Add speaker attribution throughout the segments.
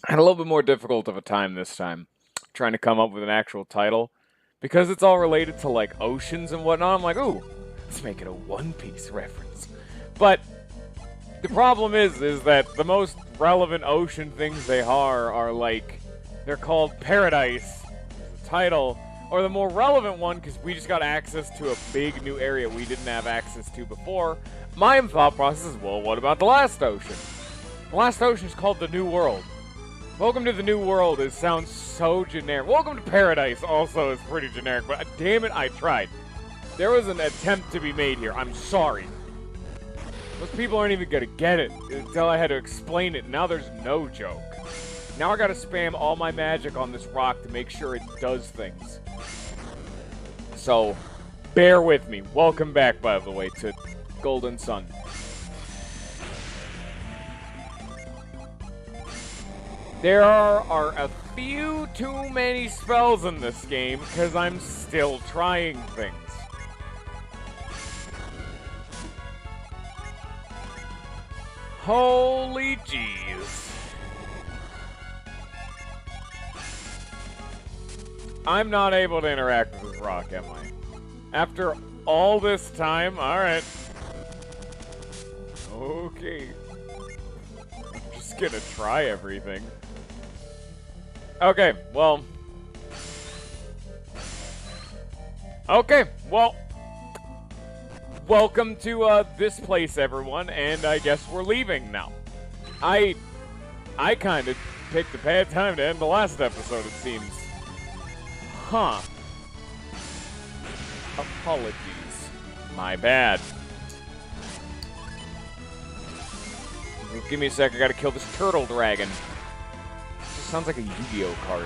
Speaker 1: I had a little bit more difficult of a time this time trying to come up with an actual title because it's all related to like oceans and whatnot. I'm like, ooh, let's make it a One Piece reference. But the problem is that the most relevant ocean things they are like they're called Paradise, the title, or the more relevant one because we just got access to a big new area we didn't have access to before. My thought process is, well, what about the last ocean? The last ocean is called the New World. Welcome to the New World. It sounds so generic. Welcome to Paradise also is pretty generic, but damn it, I tried. There was an attempt to be made here. I'm sorry. Those people aren't even gonna get it until I had to explain it. Now there's no joke. Now I gotta spam all my magic on this rock to make sure it does things. So, bear with me. Welcome back, by the way, to Golden Sun. There are a few too many spells in this game because I'm still trying things. Holy jeez. I'm not able to interact with this rock, am I? After all this time? Alright. Okay. I'm just gonna try everything. Okay, well. Okay, well. Welcome to this place, everyone, and I guess we're leaving now. I kind of picked a bad time to end the last episode, it seems. Huh. Apologies. My bad. Give me a sec, I gotta kill this turtle dragon. This sounds like a Yu-Gi-Oh card.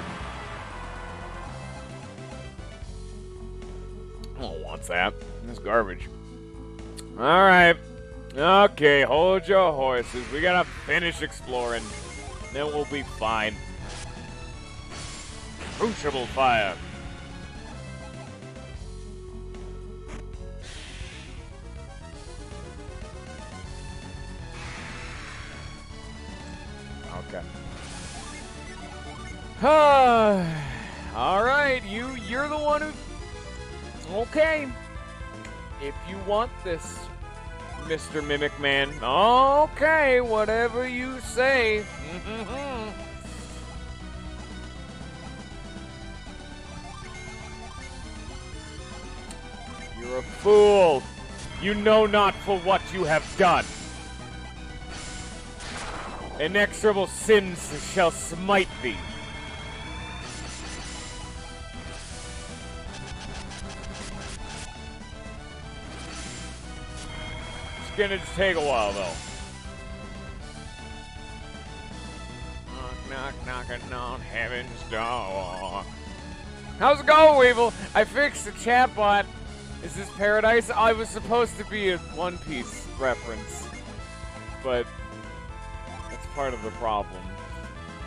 Speaker 1: Oh, what's that? This garbage. Alright. Okay, hold your horses. We gotta finish exploring. Then we'll be fine. Crucible fire. Okay. Alright, you're the one who... Okay. If you want this, Mr. Mimic Man. Okay, whatever you say. You're a fool. You know not for what you have done. Inexorable sins shall smite thee. It's gonna take a while, though. Knock, knock, knocking on heaven's door. How's it going, Weevil? I fixed the chatbot. Is this Paradise? I was supposed to be a One Piece reference, but that's part of the problem.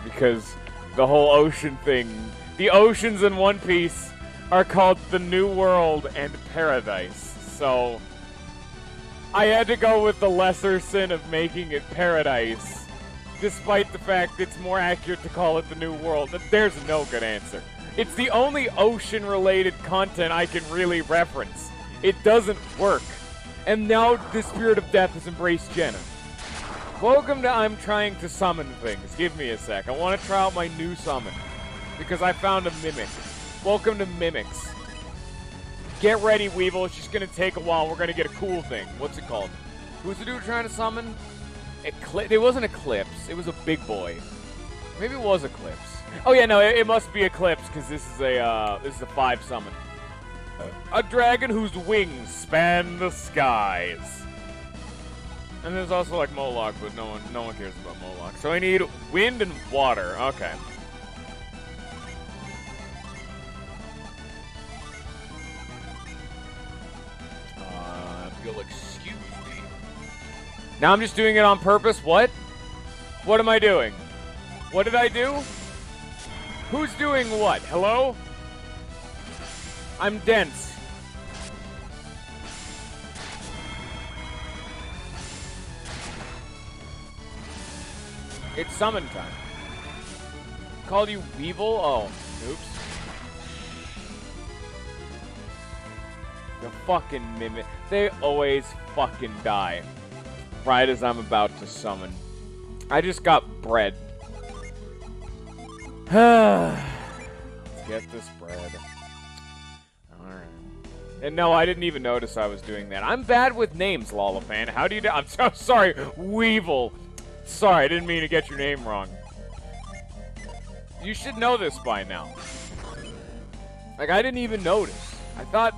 Speaker 1: Because the whole ocean thing, the oceans in One Piece are called the New World and Paradise. So I had to go with the lesser sin of making it Paradise, despite the fact it's more accurate to call it the New World. There's no good answer. It's the only ocean-related content I can really reference. It doesn't work. And now the Spirit of Death has embraced Jenna. Welcome to I'm trying to summon things. Give me a sec. I want to try out my new summon. Because I found a Mimic. Welcome to Mimics. Get ready, Weevil. It's just going to take a while. We're going to get a cool thing. What's it called? Who's the dude trying to summon? It wasn't Eclipse. It was a big boy. Maybe it was Eclipse. Oh yeah, no, it must be Eclipse because this is a 5 summon. A dragon whose wings span the skies. And there's also like Moloch, but no one cares about Moloch. So I need wind and water. Okay. If you'll excuse me. Now I'm just doing it on purpose. What? What am I doing? What did I do? Who's doing what? Hello? I'm dense. It's summon time. called you Weevil? Oh, oops. The fucking mimic. They always fucking die. Right as I'm about to summon. I just got bread. Let's get this bread. Alright. And no, I didn't even notice I was doing that. I'm bad with names, Lollifan. How do you do? I'm so sorry, Weevil. Sorry, I didn't mean to get your name wrong. You should know this by now. Like, I didn't even notice. I thought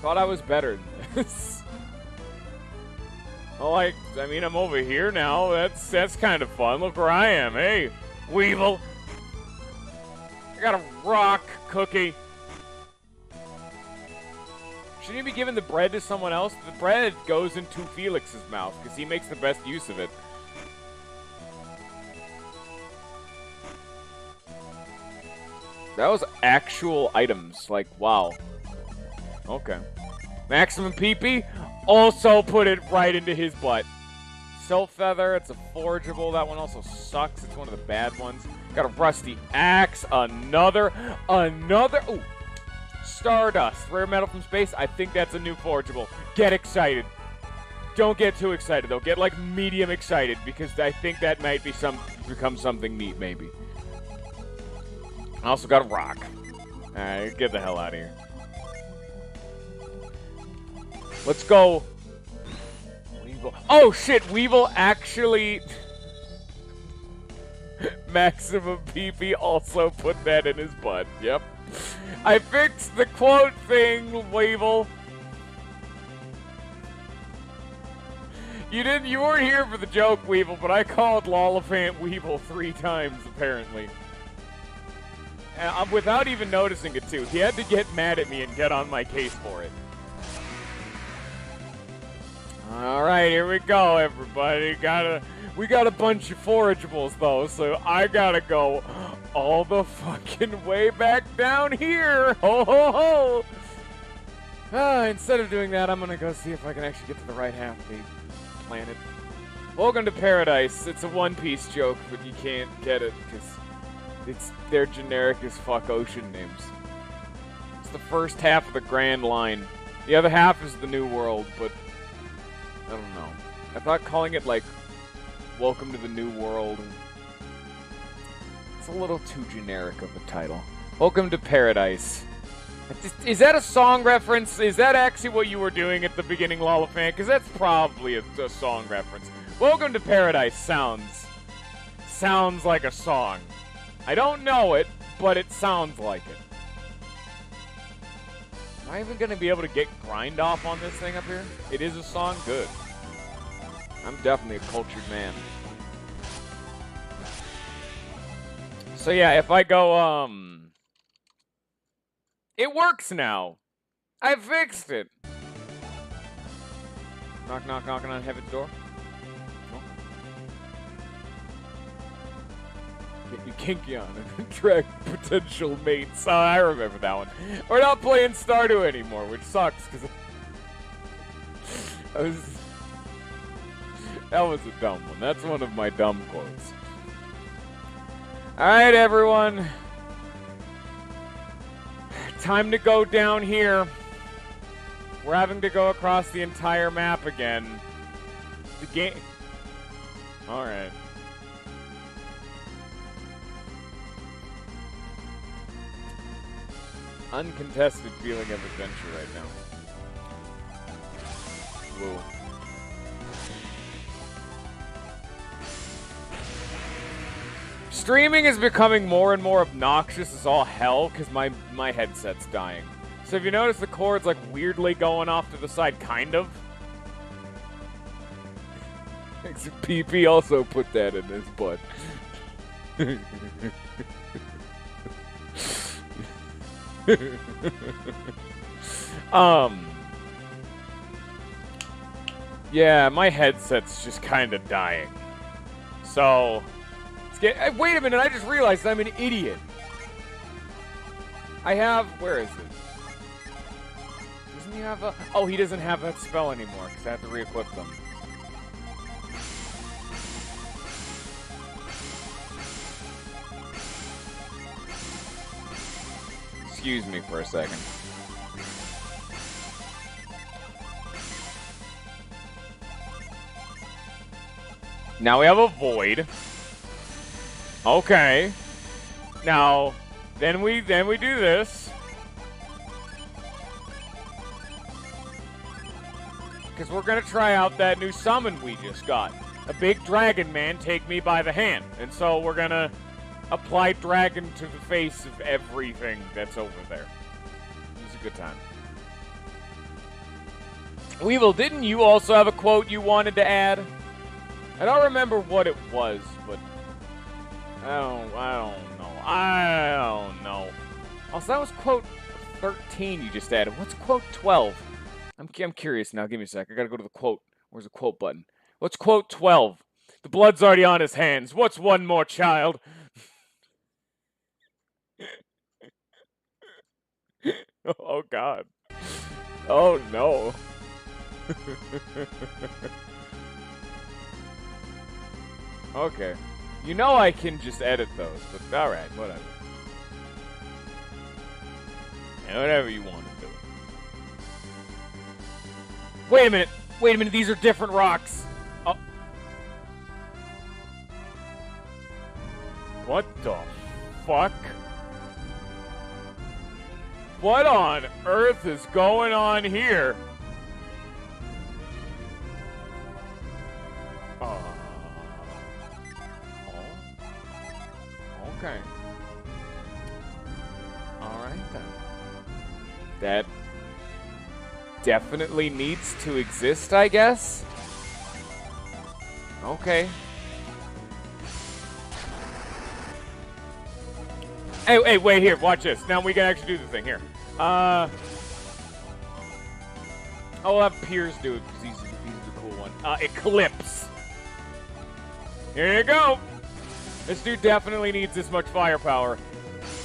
Speaker 1: I was better than this. Well, like, I mean, I'm over here now. That's kind of fun. Look where I am. Hey, Weevil. I got a rock cookie. Shouldn't you be giving the bread to someone else? The bread goes into Felix's mouth because he makes the best use of it. That was actual items. Like, wow. Okay. Maximum PP. Also put it right into his butt. Silk Feather, it's a forageable. That one also sucks. It's one of the bad ones. Got a rusty axe. Another. Ooh. Stardust. Rare metal from space. I think that's a new forageable. Get excited. Don't get too excited, though. Get, like, medium excited, because I think that might be become something neat, maybe. I also got a rock. Alright, get the hell out of here. Let's go. Weevil. Oh, shit. Weevil actually... Maximum PP also put that in his butt. Yep. I fixed the quote thing, Weevil. You weren't here for the joke, Weevil, but I called Lollifant Weevil 3 times, apparently. Without even noticing it, too. He had to get mad at me and get on my case for it. Alright, here we go, everybody. We got a bunch of forageables, though, so I gotta go all the fucking way back down here. Ho, ho, ho! Instead of doing that, I'm gonna go see if I can actually get to the right half of the planet. Welcome to Paradise. It's a One Piece joke, but you can't get it, because they're generic as fuck ocean names. It's the first half of the Grand Line. The other half is the New World, but I don't know. I thought calling it, like, Welcome to the New World, it's a little too generic of a title. Welcome to Paradise. Is that a song reference? Is that actually what you were doing at the beginning, Lollifant? Because that's probably a song reference. Welcome to Paradise sounds like a song. I don't know it, but it sounds like it. Am I even going to be able to get grind off on this thing up here? It is a song? Good. I'm definitely a cultured man. So yeah, if I go, it works now. I fixed it. Knock, knock, knocking on heaven's door. No. Get you kinky on and attract potential mates. Oh, I remember that one. We're not playing Stardew anymore, which sucks, because that was a dumb one. That's one of my dumb quotes. Alright, everyone. Time to go down here. We're having to go across the entire map again. The game... Alright. Uncontested feeling of adventure right now. Whoa. Streaming is becoming more and more obnoxious as all hell because my headset's dying. So if you notice the cord's like weirdly going off to the side, kind of. PP also put that in his butt. Yeah, my headset's just kind of dying. So... wait a minute, I just realized I'm an idiot. I have... Where is it? Doesn't he have a... Oh, he doesn't have that spell anymore, because I have to re-equip them. excuse me for a second. Now we have a void. Okay. Now, then we do this. Because we're gonna try out that new summon we just got. A big dragon man, take me by the hand. And so we're gonna apply dragon to the face of everything that's over there. It was a good time. Weevil, didn't you also have a quote you wanted to add? I don't remember what it was, but I don't know. Also, that was quote 13 you just added. What's quote 12? I'm curious now. Give me a sec. I gotta go to the quote. Where's the quote button? What's quote 12? The blood's already on his hands. What's one more child? Oh, God. Oh, no. Okay. You know I can just edit those, but alright, whatever. Yeah, whatever you want to do. Wait a minute, these are different rocks. Oh. What the fuck? What on earth is going on here? Okay. Alright then. That definitely needs to exist, I guess? Okay. Hey, wait, here, watch this. Now we can actually do the thing, here. I'll have Piers do it, because he's the cool one. Eclipse. Here you go! This dude definitely needs this much firepower.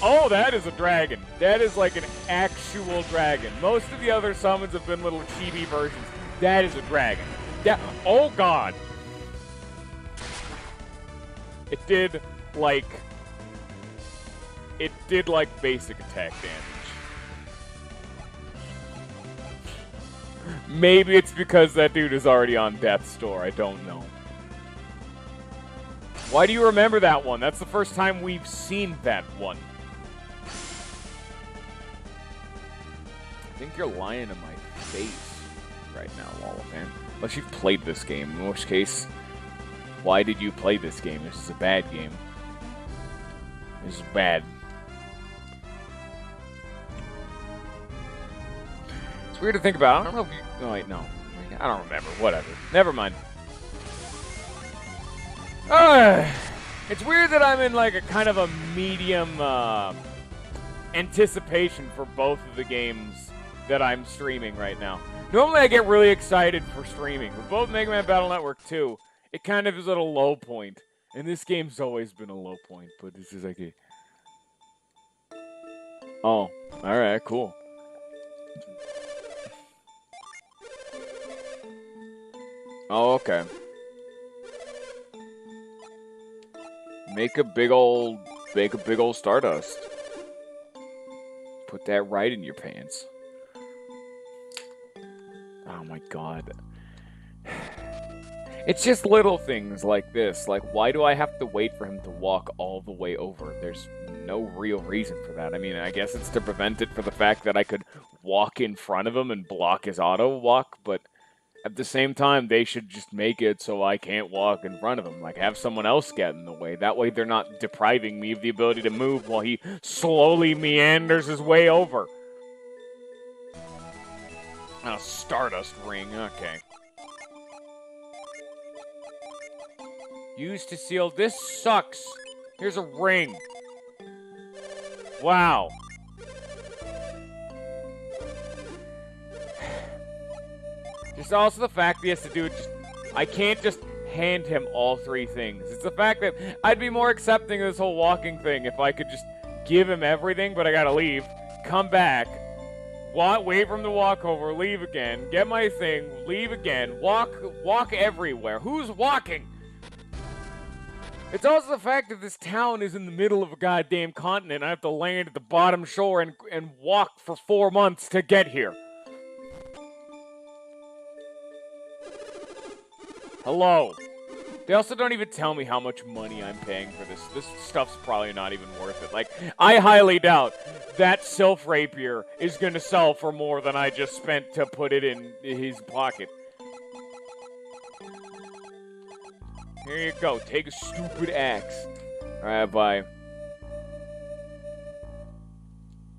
Speaker 1: Oh, that is a dragon. That is like an actual dragon. Most of the other summons have been little chibi versions. That is a dragon. Oh, God. It did, like basic attack damage. Maybe it's because that dude is already on death's door. I don't know. Why do you remember that one? That's the first time we've seen that one. I think you're lying in my face right now, Lollifan. Unless you've played this game, in which case, why did you play this game? This is a bad game. This is bad. It's weird to think about. I don't know if you... Oh, wait, no. I don't remember. Whatever. Never mind. It's weird that I'm in like a kind of a medium anticipation for both of the games that I'm streaming right now. Normally I get really excited for streaming. With both Mega Man Battle Network 2, it kind of is at a low point. And this game's always been a low point, but this is like a... Oh, alright, cool. Oh, okay. Make a big old Stardust. Put that right in your pants. Oh my God. It's just little things like this. Like, why do I have to wait for him to walk all the way over? There's no real reason for that. I mean, I guess it's to prevent it for the fact that I could walk in front of him and block his auto walk, but at the same time, they should just make it so I can't walk in front of him. Like, have someone else get in the way. That way they're not depriving me of the ability to move while he slowly meanders his way over. Oh, Stardust Ring. Okay. Used to seal. This sucks. Here's a ring. Wow. Just also the fact that he has to do it. I can't just hand him all three things. It's the fact that I'd be more accepting of this whole walking thing if I could just give him everything, but I gotta leave, come back, wait for him to walk over, leave again, get my thing, leave again, walk everywhere. Who's walking? It's also the fact that this town is in the middle of a goddamn continent. I have to land at the bottom shore and walk for 4 months to get here. Hello. They also don't even tell me how much money I'm paying for this. This stuff's probably not even worth it. Like, I highly doubt that Sylph Rapier is going to sell for more than I just spent to put it in his pocket. Here you go. Take a stupid axe. Alright, bye.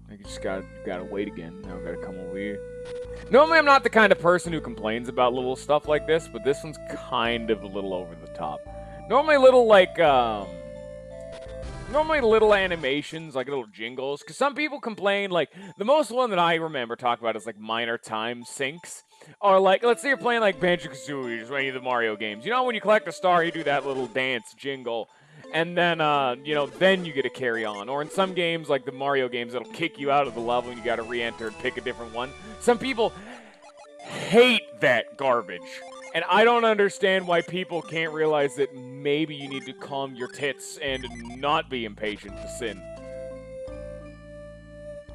Speaker 1: I just gotta wait again. Now I gotta come over here. Normally I'm not the kind of person who complains about little stuff like this, but this one's kind of a little over the top. Normally little animations, like little jingles, because some people complain, like, the most one that I remember talk about is like minor time sinks. Or like, let's say you're playing like Banjo-Kazooie, just any of the Mario games. You know when you collect a star, you do that little dance jingle, and then, then you get to carry on. Or in some games, like the Mario games, it'll kick you out of the level and you gotta re-enter and pick a different one. Some people hate that garbage. And I don't understand why people can't realize that maybe you need to calm your tits and not be impatient to sin.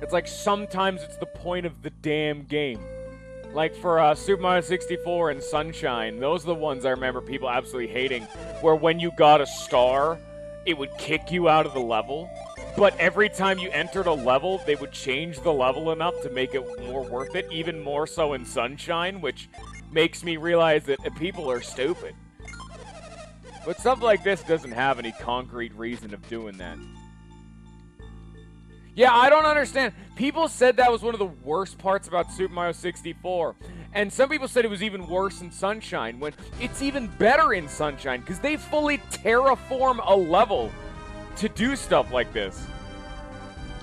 Speaker 1: It's like sometimes it's the point of the damn game. Like for Super Mario 64 and Sunshine, those are the ones I remember people absolutely hating, where when you got a star, it would kick you out of the level, but every time you entered a level, they would change the level enough to make it more worth it, even more so in Sunshine, which makes me realize that people are stupid. But stuff like this doesn't have any concrete reason of doing that. Yeah, I don't understand. People said that was one of the worst parts about Super Mario 64. And some people said it was even worse in Sunshine, when it's even better in Sunshine, because they fully terraform a level to do stuff like this.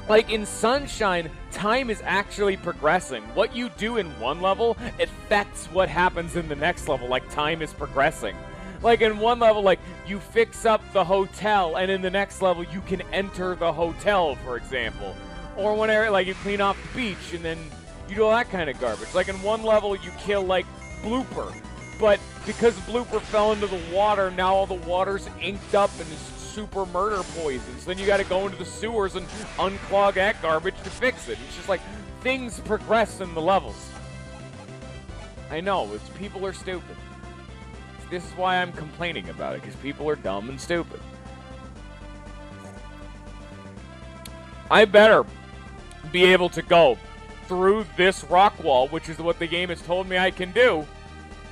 Speaker 1: Like, in Sunshine, time is actually progressing. What you do in one level affects what happens in the next level, like time is progressing. Like, in one level, like, you fix up the hotel, and in the next level, you can enter the hotel, for example. Or whenever, like, you clean off the beach, and then you do all that kind of garbage. Like, in one level, you kill, like, Blooper. But because Blooper fell into the water, now all the water's inked up and is super murder poison. So then you gotta go into the sewers and unclog that garbage to fix it. It's just like, things progress in the levels. I know, it's people are stupid. This is why I'm complaining about it, because people are dumb and stupid. I better be able to go through this rock wall, which is what the game has told me I can do,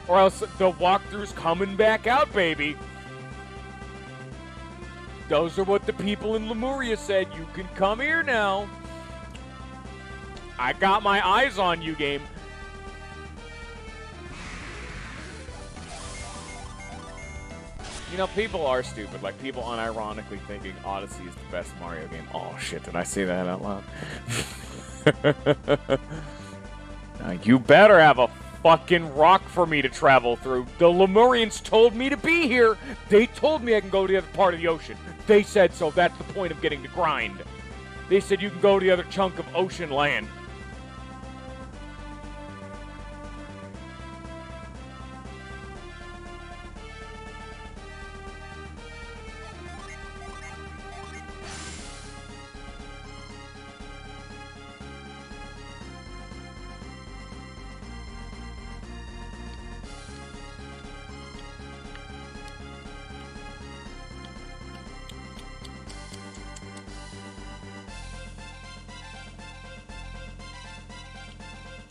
Speaker 1: or else the walkthrough's coming back out, baby. Those are what the people in Lemuria said. You can come here now. I got my eyes on you, game. You know, people are stupid. Like, people unironically thinking Odyssey is the best Mario game. Oh, shit, did I say that out loud? Now, you better have a fucking rock for me to travel through. The Lemurians told me to be here. They told me I can go to the other part of the ocean. They said so. That's the point of getting the grind. They said you can go to the other chunk of ocean land.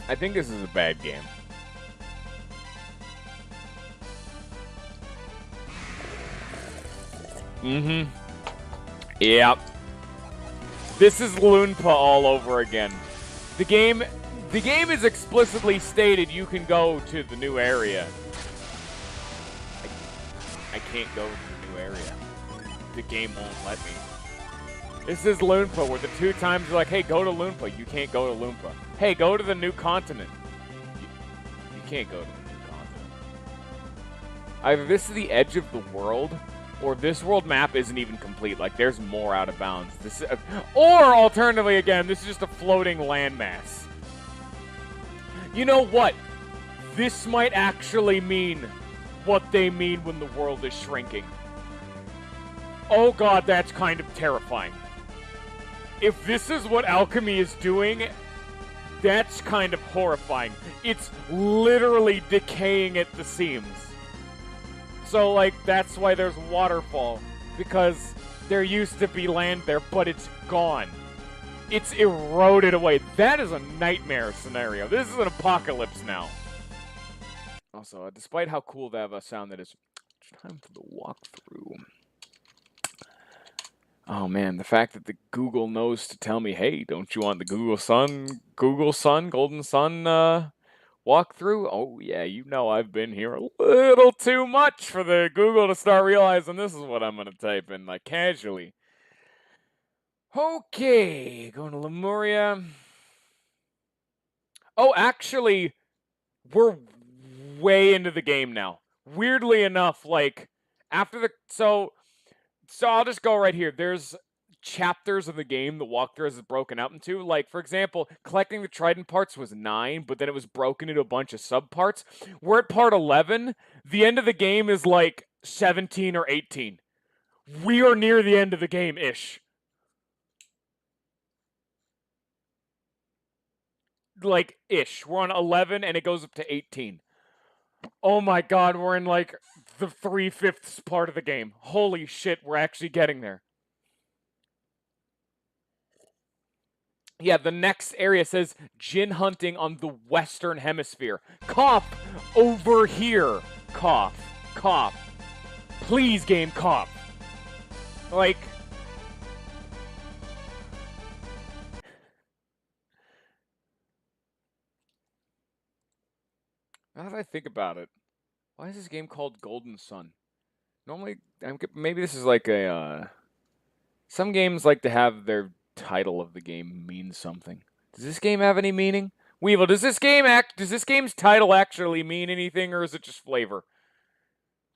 Speaker 1: I think this is a bad game. Mm-hmm. Yep. This is Loonpa all over again. The game is explicitly stated you can go to the new area. I can't go to the new area. The game won't let me. This is Loonpa, where the 2 times you're like, hey, go to Loonpa. You can't go to Loonpa. Hey, go to the new continent. You can't go to the new continent. Either this is the edge of the world, or this world map isn't even complete. Like, there's more out of bounds. Or, alternatively, again, this is just a floating landmass. You know what? This might actually mean what they mean when the world is shrinking. Oh god, that's kind of terrifying. If this is what alchemy is doing, that's kind of horrifying. It's literally decaying at the seams. So, like, that's why there's waterfall. Because there used to be land there, but it's gone. It's eroded away. That is a nightmare scenario. This is an apocalypse now. Also, despite how cool that of a sound that is, it's time for the walkthrough. Oh man, the fact that the Google knows to tell me, hey, don't you want the Google Sun, Golden Sun walkthrough? Oh yeah, you know I've been here a little too much for the Google to start realizing this is what I'm gonna type in, like, casually. Okay, going to Lemuria. Oh, actually, we're way into the game now. Weirdly enough, like, after the... So I'll just go right here. There's chapters of the game the walkthrough is broken out into. Like, for example, collecting the Trident parts was 9, but then it was broken into a bunch of subparts. We're at part 11. The end of the game is, like, 17 or 18. We are near the end of the game-ish. Like, ish. We're on 11, and it goes up to 18. Oh my god, we're in, like, the 3/5 part of the game. Holy shit, we're actually getting there. Yeah, the next area says Djinn hunting on the Western Hemisphere. Cough! Over here! Cough. Cough. Please, game, cough. Like... Now that I think about it, why is this game called Golden Sun? Normally, maybe this is like a, some games like to have their title of the game mean something. Does this game have any meaning? Weevil, does this game's title actually mean anything, or is it just flavor?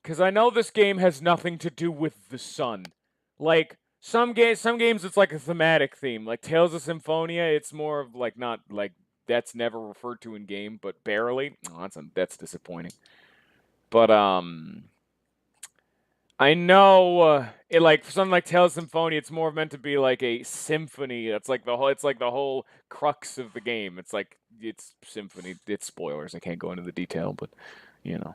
Speaker 1: Because I know this game has nothing to do with the sun. Like, some games it's like a thematic theme. Like Tales of Symphonia, it's more of like, not like, that's never referred to in game, but barely. Oh, that's disappointing. But I know it, like, for something like Tales of Symphonia, it's more meant to be like a symphony. It's like the whole crux of the game. It's like, it's symphony. It's spoilers. I can't go into the detail, but you know.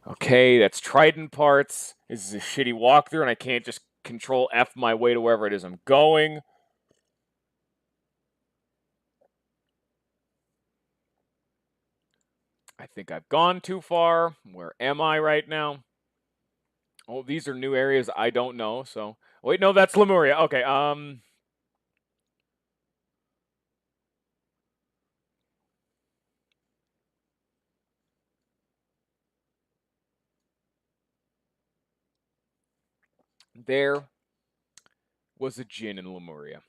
Speaker 1: Okay, that's Trident parts. This is a shitty walkthrough, and I can't just Control F my way to wherever it is I'm going. I think I've gone too far. Where am I right now? Oh, these are new areas I don't know, so... Wait, no, that's Lemuria. Okay, there was a Djinn in Lemuria.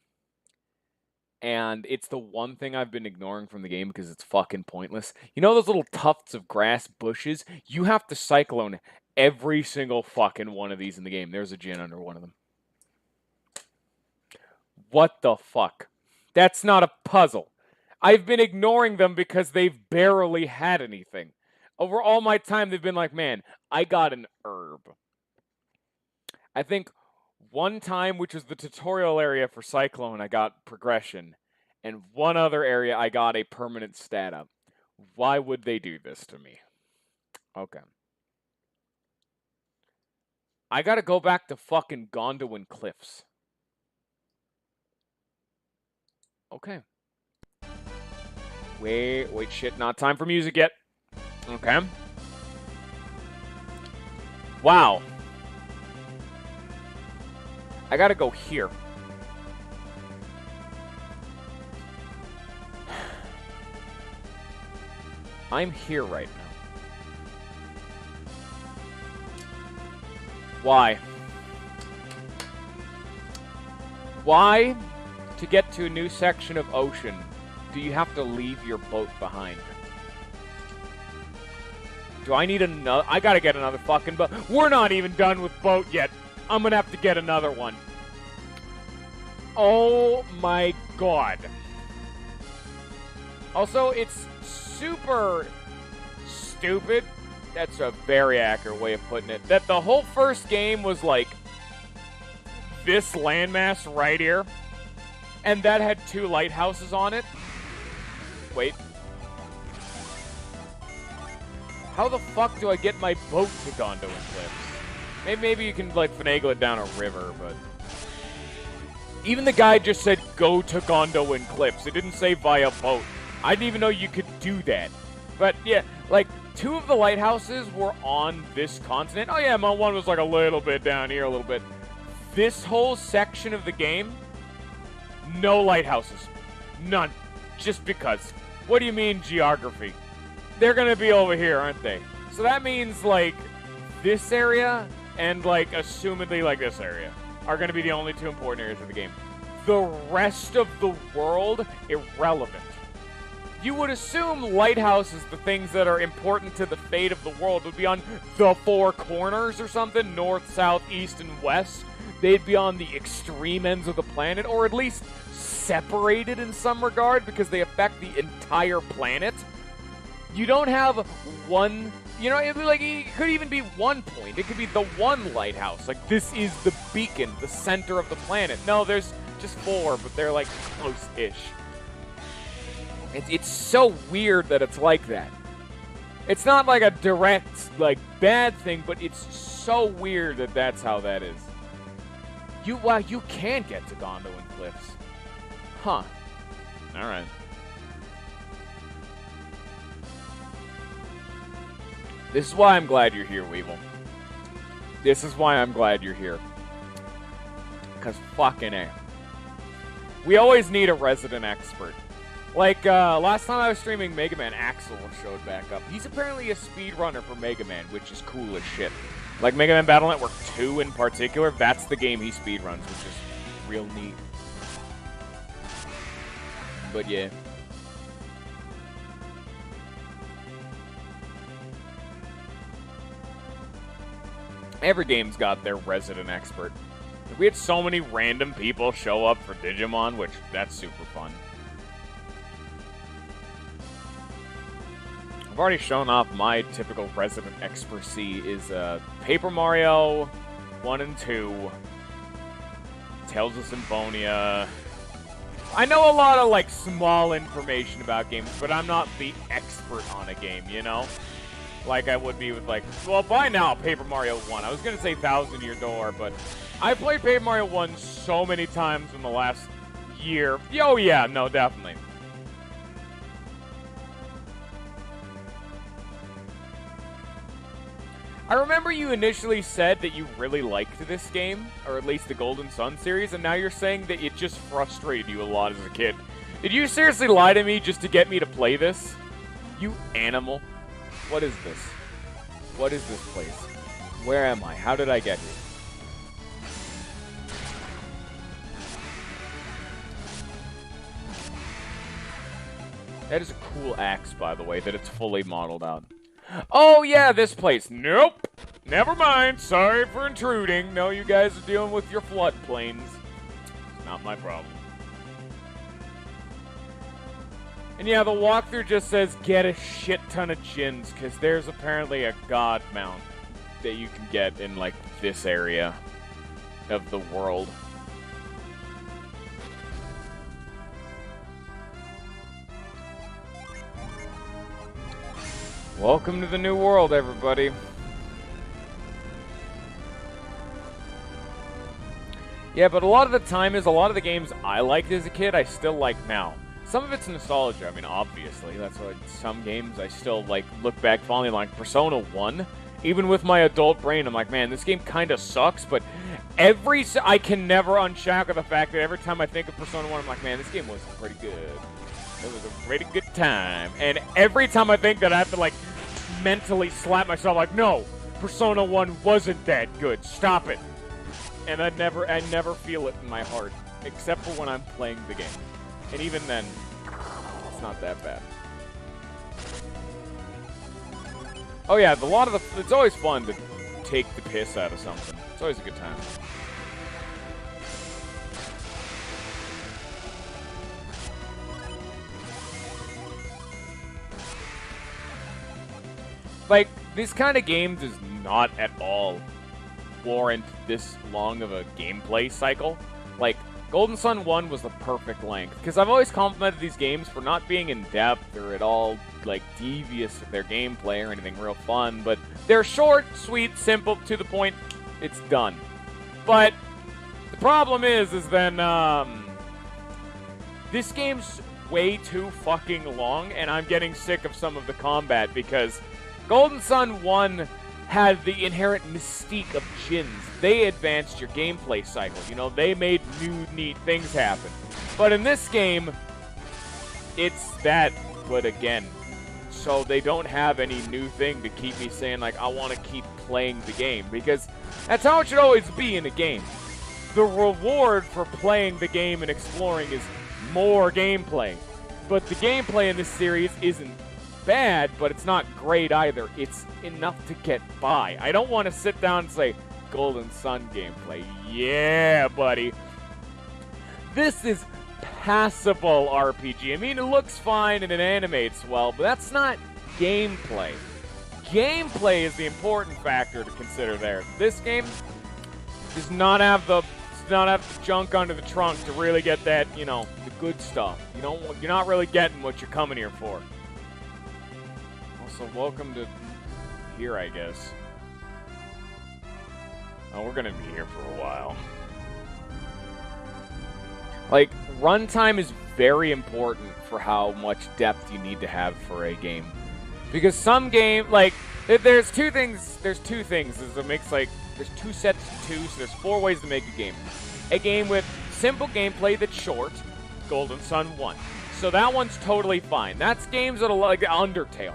Speaker 1: And it's the one thing I've been ignoring from the game because it's fucking pointless. You know those little tufts of grass bushes? You have to cyclone every single fucking one of these in the game. There's a Djinn under one of them. What the fuck? That's not a puzzle. I've been ignoring them because they've barely had anything. Over all my time, they've been like, man, I got an herb. I think one time, which was the tutorial area for Cyclone, I got progression. And one other area, I got a permanent stat up. Why would they do this to me? Okay. I gotta go back to fucking Gondolin Cliffs. Okay. Wait, shit, not time for music yet. Okay. Wow. I gotta go here. I'm here right now. Why? Why, to get to a new section of ocean, do you have to leave your boat behind? Do I need another? I gotta get another fucking boat. We're not even done with boat yet. I'm gonna have to get another one. Oh my god. Also, it's super stupid. That's a very accurate way of putting it. That the whole first game was like this landmass right here, and that had 2 lighthouses on it. Wait. How the fuck do I get my boat to Gondolin Cliffs? Maybe you can, like, finagle it down a river, but... Even the guy just said, go to Gondolin Cliffs. It didn't say via boat. I didn't even know you could do that. But, yeah, like, 2 of the lighthouses were on this continent. Oh, yeah, one was, like, a little bit down here, a little bit. This whole section of the game, no lighthouses. None. Just because. What do you mean, geography? They're gonna be over here, aren't they? So that means, like, this area and, like, assumedly, like, this area are gonna be the only 2 important areas of the game. The rest of the world, irrelevant. You would assume lighthouses, the things that are important to the fate of the world, would be on the 4 corners or something, north, south, east, and west. They'd be on the extreme ends of the planet, or at least separated in some regard, because they affect the entire planet. You don't have one, you know, it could even be 1 point. It could be the 1 lighthouse. Like, this is the beacon, the center of the planet. No, there's just 4, but they're, like, close-ish. It's so weird that it's like that. It's not like a direct, like, bad thing, but it's so weird that that's how that is. You can get to Gondolin Cliffs. Huh. Alright. This is why I'm glad you're here, Weevil. This is why I'm glad you're here. Because fucking A. We always need a resident expert. Like, last time I was streaming Mega Man, Axel showed back up. He's apparently a speedrunner for Mega Man, which is cool as shit. Like, Mega Man Battle Network 2 in particular, that's the game he speedruns, which is real neat. But yeah. Every game's got their resident expert. We had so many random people show up for Digimon, which, that's super fun. I've already shown off my typical resident expertise is Paper Mario 1 and 2, Tales of Symphonia. I know a lot of, like, small information about games, but I'm not the expert on a game, you know? Like I would be with, like, well, by now, Paper Mario 1. I was going to say Thousand Year Door, but I played Paper Mario 1 so many times in the last year. Oh, yeah, no, definitely. I remember you initially said that you really liked this game, or at least the Golden Sun series, and now you're saying that it just frustrated you a lot as a kid. Did you seriously lie to me just to get me to play this? You animal. What is this? What is this place? Where am I? How did I get here? That is a cool axe, by the way, that it's fully modeled out. Oh, yeah, this place. Nope. Never mind. Sorry for intruding. No, you guys are dealing with your floodplains. It's not my problem. And yeah, the walkthrough just says get a shit ton of gins, because there's apparently a god mount that you can get in, like, this area of the world. Welcome to the new world, everybody. Yeah, but a lot of the time is a lot of the games I liked as a kid, I still like now. Some of it's nostalgia, I mean, obviously. That's why some games I still, like, look back fondly, like Persona 1. Even with my adult brain, I'm like, man, this game kind of sucks, but I can never unshackle the fact that every time I think of Persona 1, I'm like, man, this game was pretty good. It was a pretty good time. And every time I think that, I have to, like, mentally slap myself, like, no, Persona 1 wasn't that good. Stop it. And I never feel it in my heart, except for when I'm playing the game. And even then, it's not that bad. Oh yeah, it's always fun to take the piss out of something. It's always a good time. Like, this kind of games is not at all warrant this long of a gameplay cycle. Like, Golden Sun 1 was the perfect length, because I've always complimented these games for not being in-depth or at all, like, devious with their gameplay or anything real fun, but they're short, sweet, simple, to the point, it's done. But the problem is then, this game's way too fucking long, and I'm getting sick of some of the combat, because Golden Sun 1 had the inherent mystique of Djinns. They advanced your gameplay cycle. You know, they made new, neat things happen. But in this game, it's that, but again. So they don't have any new thing to keep me saying, like, I want to keep playing the game. Because that's how it should always be in a game. The reward for playing the game and exploring is more gameplay. But the gameplay in this series isn't bad, but it's not great either. It's enough to get by. I don't want to sit down and say, Golden Sun gameplay. Yeah, buddy. This is passable RPG. I mean, it looks fine and it animates well, but that's not gameplay. Gameplay is the important factor to consider there. This game does not have the junk under the trunk to really get that, you know, the good stuff. You're not really getting what you're coming here for. Also, welcome to here, I guess. Oh, we're gonna be here for a while. Like, runtime is very important for how much depth you need to have for a game. Because some game, like, there's two things. There's two sets of two, so there's 4 ways to make a game. A game with simple gameplay that's short, Golden Sun 1. So that one's totally fine. That's games that are like Undertale.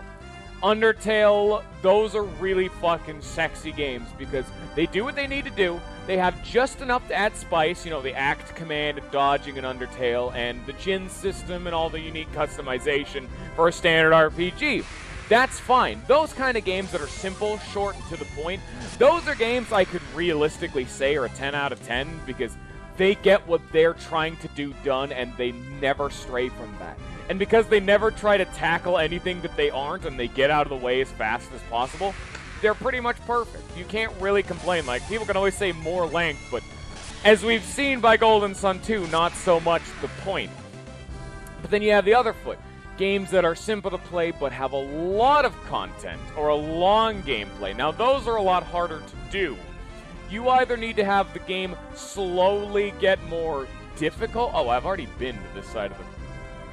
Speaker 1: Undertale, those are really fucking sexy games because they do what they need to do. They have just enough to add spice, you know, the act, command, and dodging in Undertale, and the Djinn system and all the unique customization for a standard RPG. That's fine. Those kind of games that are simple, short, and to the point, those are games I could realistically say are a 10 out of 10 because they get what they're trying to do done and they never stray from that. And because they never try to tackle anything that they aren't and they get out of the way as fast as possible, they're pretty much perfect. You can't really complain. Like, people can always say more length, but as we've seen by Golden Sun 2, not so much the point. But then you have the other foot. Games that are simple to play but have a lot of content or a long gameplay. Now, those are a lot harder to do. You either need to have the game slowly get more difficult. Oh, I've already been to this side of the...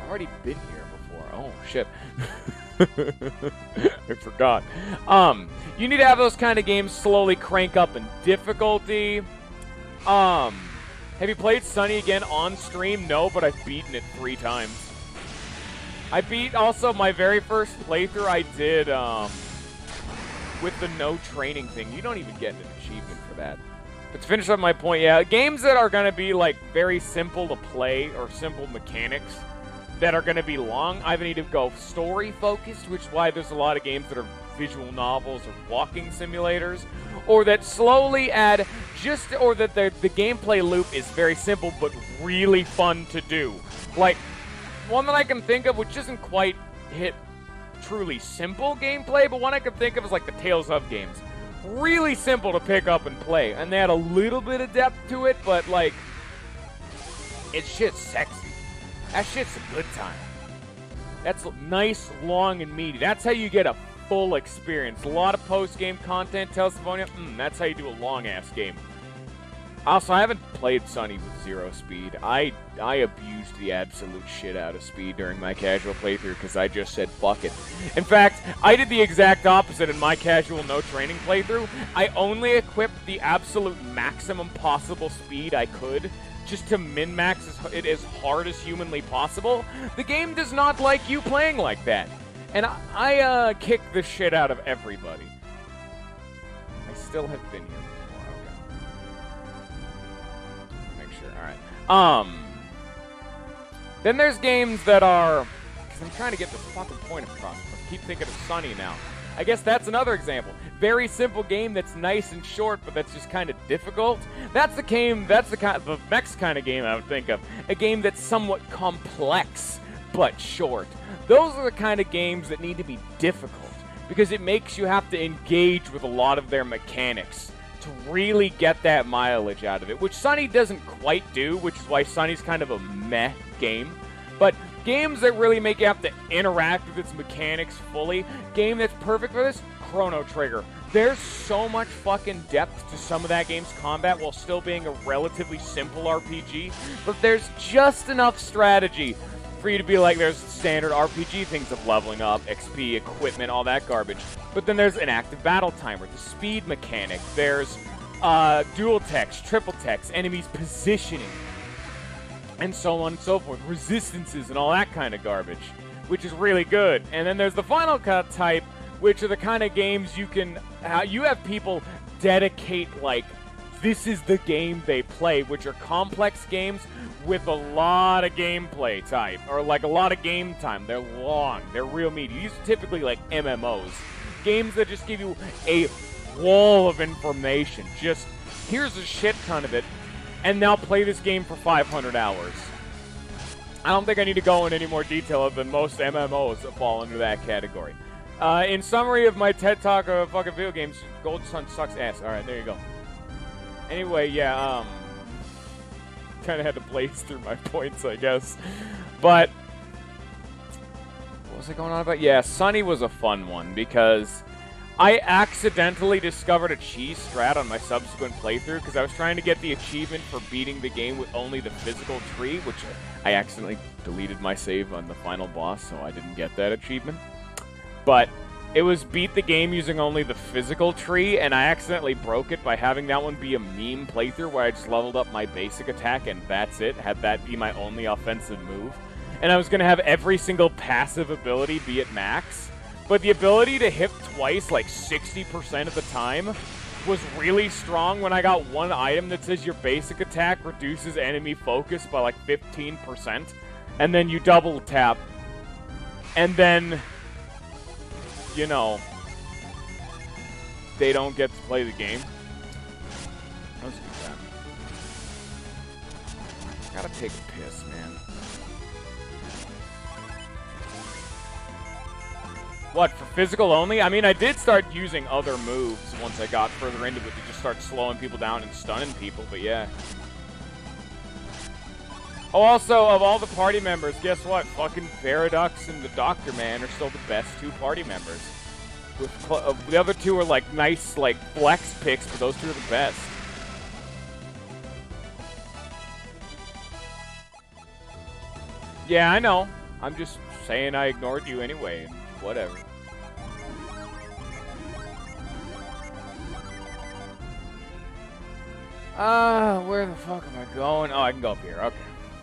Speaker 1: I've already been here before. Oh, shit. I forgot. You need to have those kind of games slowly crank up in difficulty. Have you played Sunny again on stream? No, but I've beaten it 3 times. I beat also my very first playthrough I did with the no training thing. You don't even get an achievement for that. But to finish up my point, yeah, games that are going to be like very simple to play or simple mechanics that are going to be long, either need to go story focused, which is why there's a lot of games that are visual novels or walking simulators, or that slowly add or that the gameplay loop is very simple but really fun to do. Like, one that I can think of, which doesn't quite hit truly simple gameplay, but one I can think of is like the Tales of games. Really simple to pick up and play, and they had a little bit of depth to it, but like, it's shit's sexy. That shit's a good time. That's nice, long, and meaty. That's how you get a full experience. A lot of post-game content, Telsophania. That's how you do a long-ass game. Also, I haven't played Sunny with 0 speed. I abused the absolute shit out of speed during my casual playthrough because I just said fuck it. In fact, I did the exact opposite in my casual no training playthrough. I only equipped the absolute maximum possible speed I could just to min-max it as hard as humanly possible. The game does not like you playing like that. And I kick the shit out of everybody. I still have been here before, okay. Make sure, alright. Then there's games that are... Because I'm trying to get this fucking point across. I keep thinking of Sunny now. I guess that's another example. Very simple game that's nice and short, but that's just kind of difficult. That's the next kind of game I would think of. A game that's somewhat complex, but short. Those are the kind of games that need to be difficult, because it makes you have to engage with a lot of their mechanics to really get that mileage out of it, which Sunny doesn't quite do, which is why Sunny's kind of a meh game. But games that really make you have to interact with its mechanics fully, game that's perfect for this, Chrono Trigger. There's so much fucking depth to some of that game's combat while still being a relatively simple RPG, but there's just enough strategy for you to be like, there's standard RPG things of leveling up, XP, equipment, all that garbage. But then there's an active battle timer, the speed mechanic, there's dual text, triple text, enemies positioning, and so on and so forth, resistances and all that kind of garbage, which is really good. And then there's the Final Cut type, which are the kind of games you can, you have people dedicate, like, this is the game they play, which are complex games with a lot of gameplay type, or like a lot of game time. They're long, they're real meaty. These are typically like MMOs. Games that just give you a wall of information. Just, here's a shit ton of it, and now play this game for 500 hours. I don't think I need to go in any more detail other than most MMOs that fall into that category. In summary of my TED Talk of fucking video games, Golden Sun sucks ass. Alright, there you go. Anyway, yeah, kind of had to blaze through my points, I guess. But what was I going on about? Yeah, Sunny was a fun one because I accidentally discovered a cheese strat on my subsequent playthrough because I was trying to get the achievement for beating the game with only the physical tree, which I accidentally deleted my save on the final boss, so I didn't get that achievement. But it was beat the game using only the physical tree, and I accidentally broke it by having that one be a meme playthrough where I just leveled up my basic attack and that's it, had that be my only offensive move. And I was going to have every single passive ability be at max, but the ability to hit twice like 60% of the time was really strong when I got one item that says your basic attack reduces enemy focus by like 15%, and then you double tap, and then, you know, they don't get to play the game. Let's do that. Gotta take a piss, man. What, for physical only? I mean, I did start using other moves once I got further into it to just start slowing people down and stunning people, but yeah. Oh, also, of all the party members, guess what? Fucking Veridux and the Doctor Man are still the best two party members. With, the other two are like nice, like flex picks, but those two are the best. Yeah, I know. I'm just saying I ignored you anyway. Whatever. Where the fuck am I going? Oh, I can go up here. Okay.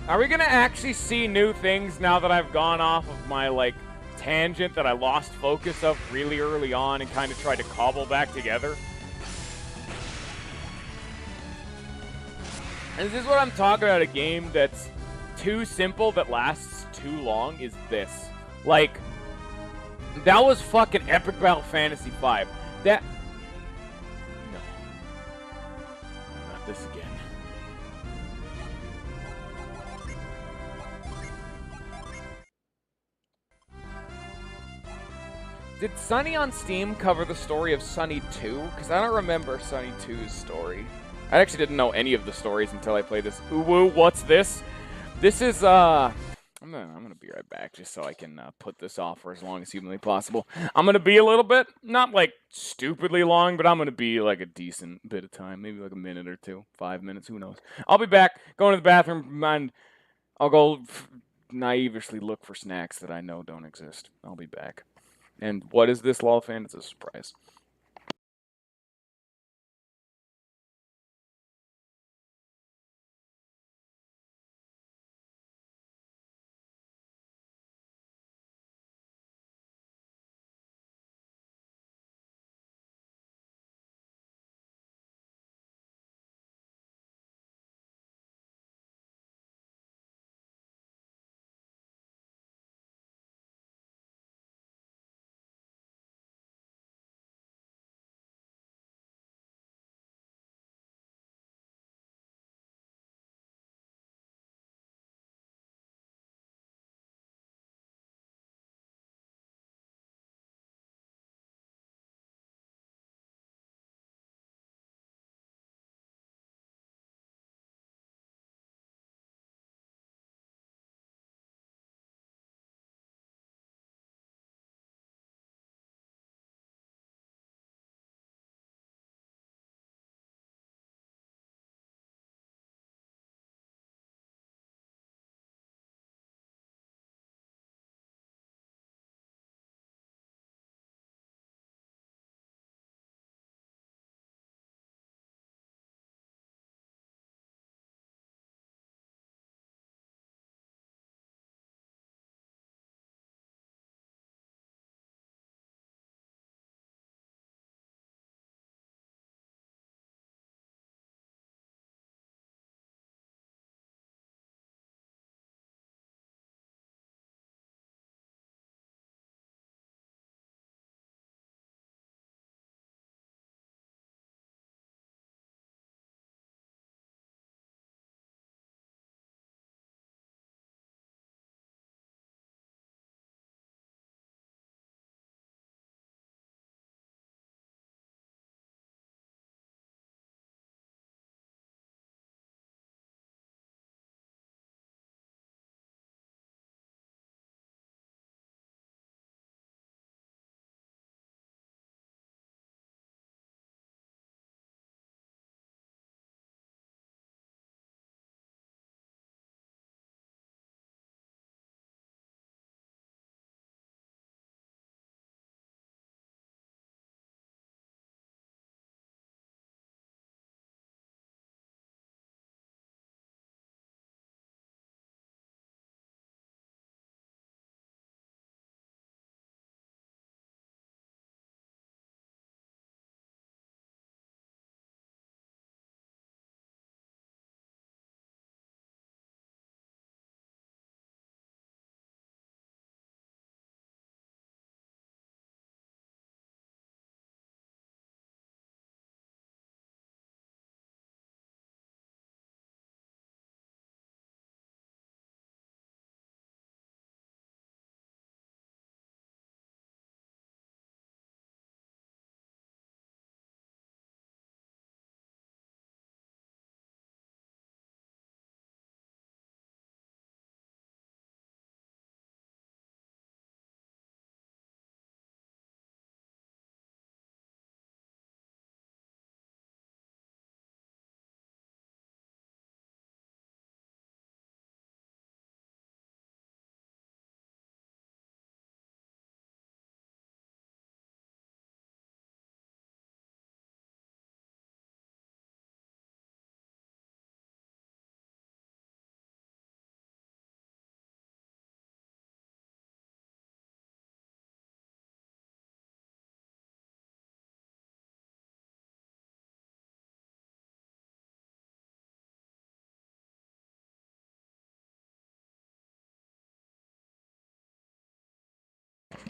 Speaker 1: Are we gonna actually see new things now that I've gone off of my, like, tangent that I lost focus of really early on and kind of tried to cobble back together? And this is what I'm talking about, a game that's too simple that lasts too long, is this. Like, that was fucking Epic Battle Fantasy V. That... No. Not this again. Did Sunny on Steam cover the story of Sunny 2? Because I don't remember Sunny 2's story. I actually didn't know any of the stories until I played this. Uwu, what's this? This is, I'm gonna be right back just so I can put this off for as long as humanly possible. I'm gonna be a little bit, not like stupidly long, but I'm gonna be like a decent bit of time. Maybe like a minute or two, 5 minutes, who knows. I'll be back, going to the bathroom, and I'll go naively look for snacks that I know don't exist. I'll be back. And what is this, LOL fan? It's a surprise.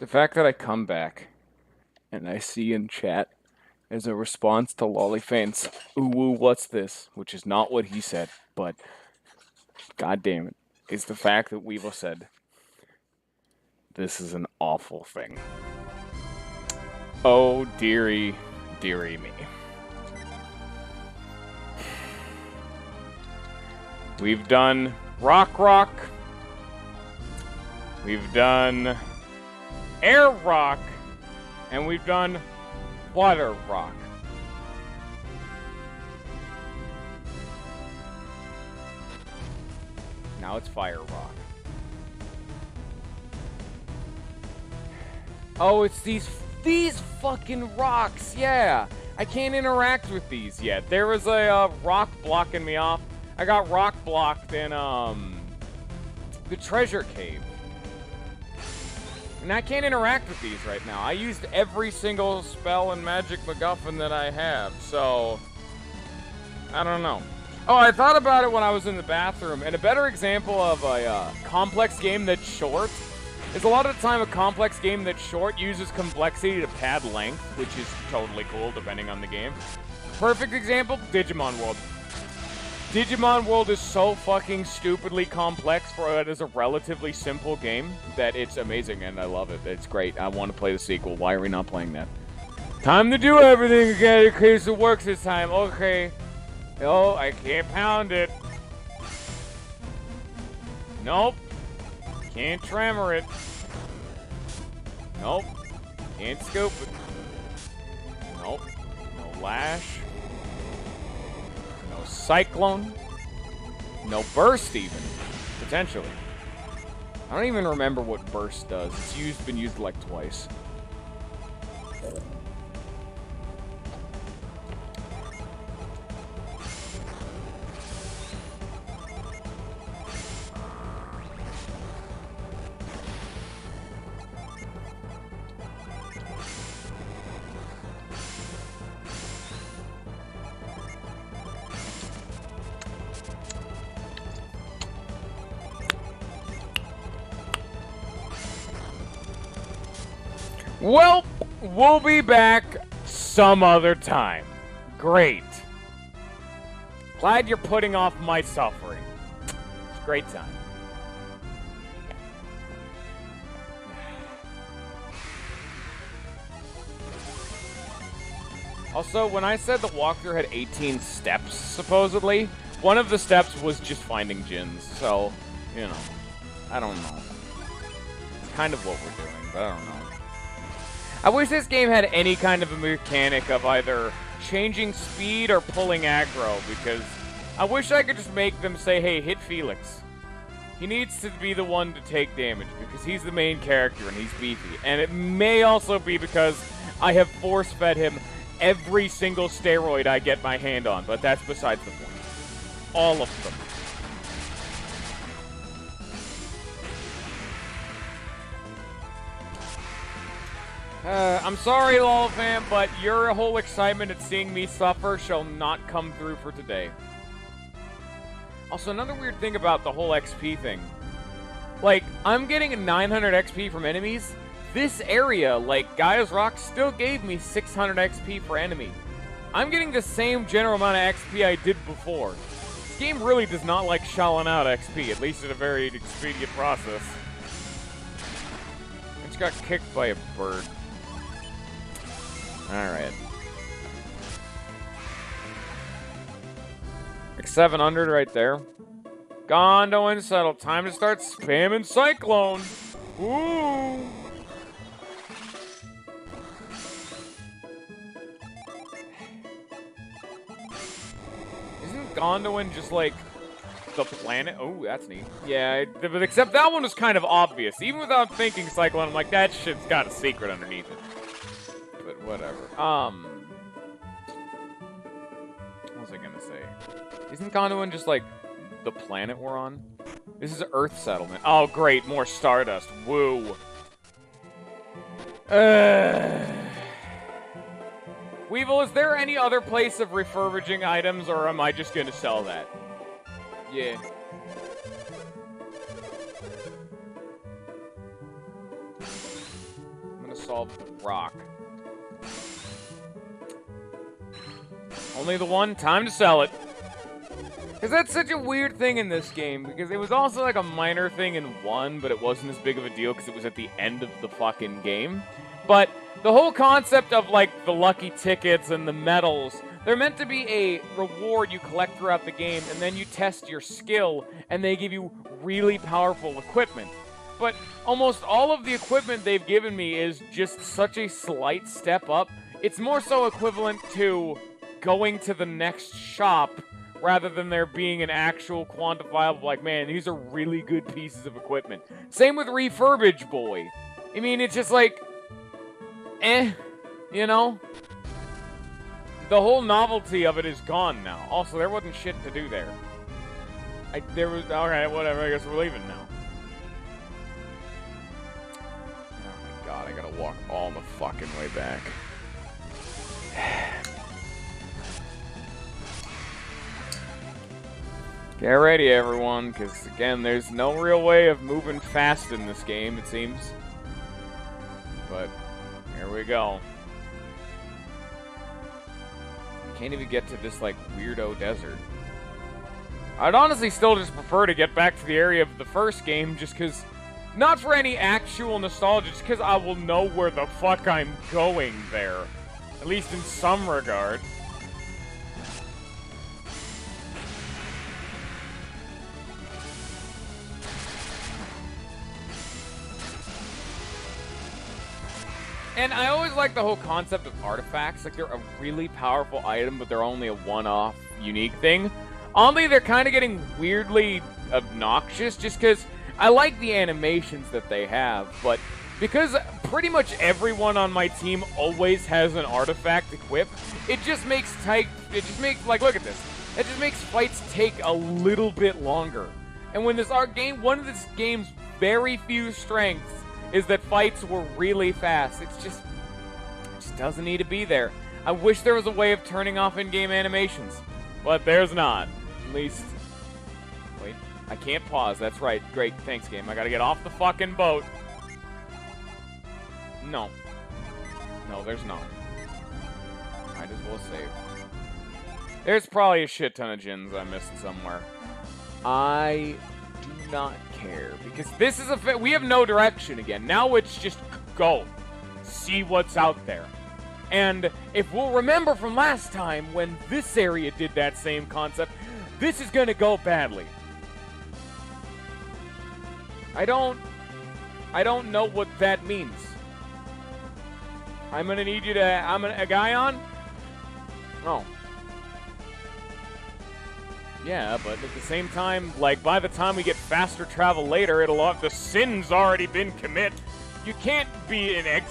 Speaker 1: The fact that I come back and I see in chat as a response to Lollyfan's "ooh woo, what's this?" which is not what he said, but god damn it, is the fact that Weevil said, "This is an awful thing." Oh dearie, dearie me. We've done Rock, we've done Air Rock, and we've done Water Rock. Now it's Fire Rock. Oh, it's these fucking rocks, yeah. I can't interact with these yet. There was a rock blocking me off. I got rock blocked in, the treasure cave. And I can't interact with these right now. I used every single spell and magic MacGuffin that I have, so I don't know. Oh, I thought about it when I was in the bathroom, and a better example of a complex game that's short is a lot of the time a complex game that's short uses complexity to pad length, which is totally cool depending on the game. Perfect example, Digimon World. Digimon World is so fucking stupidly complex for it as a relatively simple game that it's amazing and I love it. It's great. I want to play the sequel. Why are we not playing that? Time to do everything again in case it works this time. Okay. Oh, I can't pound it. Nope. Can't tremor it. Nope. Can't scoop it. Nope. No lash. No cyclone. No burst even. Potentially. I don't even remember what burst does. It's been used like twice. Well, we'll be back some other time. Great. Glad you're putting off my suffering. It's a great time. Also, when I said the walkthrough had 18 steps, supposedly, one of the steps was just finding Djinns, so, you know, I don't know. It's kind of what we're doing, but I don't know. I wish this game had any kind of a mechanic of either changing speed or pulling aggro, because I wish I could just make them say, hey, hit Felix. He needs to be the one to take damage, because he's the main character and he's beefy. And it may also be because I have force-fed him every single steroid I get my hand on, but that's besides the point. All of them. I'm sorry, Lolfam, but your whole excitement at seeing me suffer shall not come through for today. Also, another weird thing about the whole XP thing. Like, I'm getting a 900 XP from enemies. This area, like Gaia's Rock, still gave me 600 XP for enemy. I'm getting the same general amount of XP I did before. This game really does not like shelling out XP, at least in a very expedient process. I just got kicked by a bird. Alright. Like 700 right there. Gondo and Settle. Time to start spamming Cyclone. Ooh. Isn't Gondolin just like the planet? Oh, that's neat. Yeah, but except that one was kind of obvious. Even without thinking Cyclone, I'm like, that shit's got a secret underneath it. But whatever. What was I gonna say? Isn't Gondolin just like the planet we're on? This is Earth settlement. Oh, great, more Stardust. Woo. Weevil, is there any other place of refurbishing items, or am I just gonna sell that? Yeah. solve the rock. Only the one. Time to sell it. Because that's such a weird thing in this game, because it was also like a minor thing in 1, but it wasn't as big of a deal because it was at the end of the fucking game. But the whole concept of, like, the lucky tickets and the medals, they're meant to be a reward you collect throughout the game, and then you test your skill, and they give you really powerful equipment. But almost all of the equipment they've given me is just such a slight step up. It's more so equivalent to going to the next shop rather than there being an actual quantifiable, like, man, these are really good pieces of equipment. Same with Refurbage Boy. I mean, it's just like, you know? The whole novelty of it is gone now. Also, there wasn't shit to do there. Alright, whatever, I guess we're leaving now. Oh my god, I gotta walk all the fucking way back. Get ready, everyone, because, again, there's no real way of moving fast in this game, it seems. But, here we go. Can't even get to this, like, weirdo desert. I'd honestly still just prefer to get back to the area of the first game, just because, not for any actual nostalgia, just because I will know where the fuck I'm going there. At least in some regard. And I always like the whole concept of artifacts. Like, they're a really powerful item, but they're only a one-off, unique thing. Oddly, they're kind of getting weirdly obnoxious, just because I like the animations that they have, but because pretty much everyone on my team always has an artifact equipped, it just makes, like, look at this. It just makes fights take a little bit longer. And when one of this game's very few strengths is that fights were really fast. It just doesn't need to be there. I wish there was a way of turning off in-game animations, but there's not. At least, wait, I can't pause. That's right. Great, thanks, game. I gotta get off the fucking boat. No, there's not. Might as well save. There's probably a shit ton of gens I missed somewhere. I do not care, because this is we have no direction again. Now it's just go. See what's out there. And if we'll remember from last time when this area did that same concept, this is gonna go badly. I don't know what that means. I'm gonna need you to, a guy on? Oh. Yeah, but at the same time, like, by the time we get faster travel later, the sin's already been commit. You can't be an I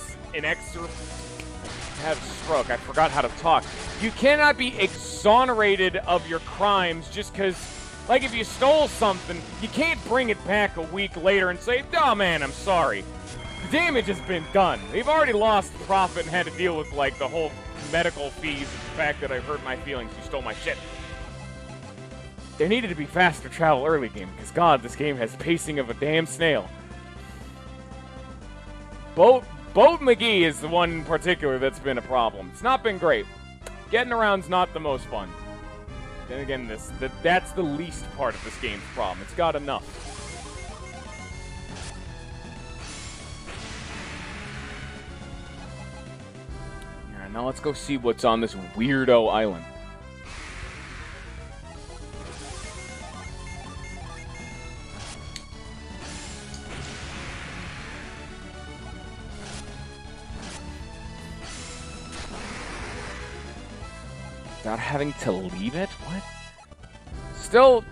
Speaker 1: had a stroke. I forgot how to talk. You cannot be exonerated of your crimes just because, like, if you stole something, you can't bring it back a week later and say, oh man, I'm sorry. The damage has been done. They've already lost profit and had to deal with, like, the whole medical fees and the fact that I hurt my feelings. You stole my shit. There needed to be faster travel early game, because God, this game has pacing of a damn snail. Boat McGee is the one in particular that's been a problem. It's not been great. Getting around's not the most fun. Then again, that's the least part of this game's problem. It's got enough. Alright, now let's go see what's on this weirdo island. Without having to leave it? What? Still...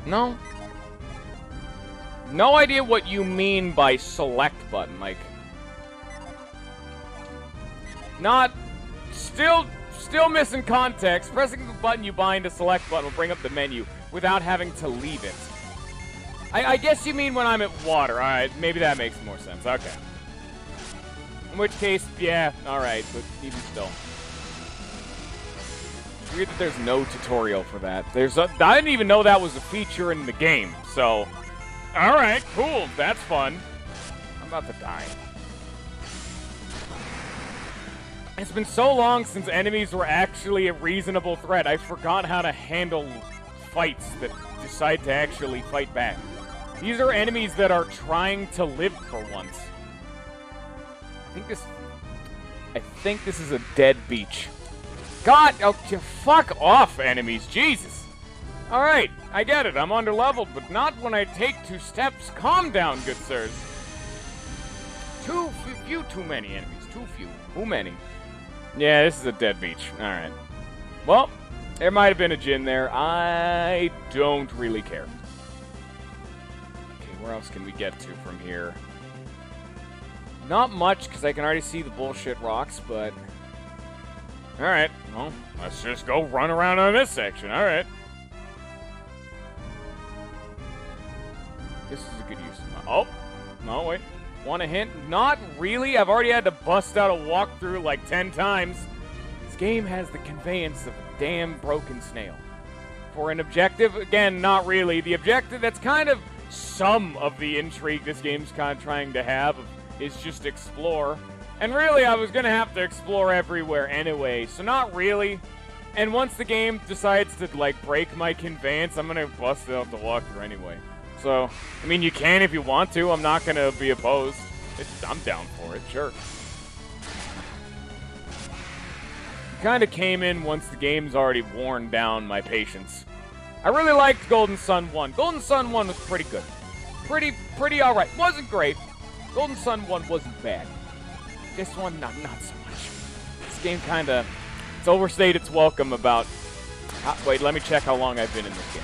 Speaker 1: No. No idea what you mean by select button, like... Not... Still missing context. Pressing the button you bind to select button will bring up the menu without having to leave it. I guess you mean when I'm at water. Alright, maybe that makes more sense. Okay. In which case, yeah, alright, but even still. It's weird that there's no tutorial for that. I didn't even know that was a feature in the game, so... Alright, cool, that's fun. about to die. It's been so long since enemies were actually a reasonable threat, I forgot how to handle fights that decide to actually fight back. These are enemies that are trying to live for once. I think this is a dead beach. God, oh, fuck off, enemies, Jesus. Alright, I get it, I'm underleveled, but not when I take 2 steps. Calm down, good sirs. Too many enemies, too few, too many. Yeah, this is a dead beach. Alright. Well, there might have been a Djinn there. I don't really care. Okay, where else can we get to from here? Not much, because I can already see the bullshit rocks, but... Alright, well, let's just go run around on this section. Alright. This is a good use of my... Oh! No, wait. Want a hint? Not really. I've already had to bust out a walkthrough like 10 times. This game has the conveyance of a damn broken snail. For an objective, again, not really. The objective, that's kind of some of the intrigue this game's kind of trying to have, is just explore. And really, I was going to have to explore everywhere anyway, so not really. And once the game decides to, like, break my conveyance, I'm going to bust out the walkthrough anyway. So, I mean, you can if you want to. I'm not going to be opposed. I'm down for it, sure. Kind of came in once the game's already worn down my patience. I really liked Golden Sun 1. Golden Sun 1 was pretty good. Pretty alright. Wasn't great. Golden Sun 1 wasn't bad. This one, not so much. This game kind of... It's overstayed its welcome about... wait, let me check how long I've been in this game.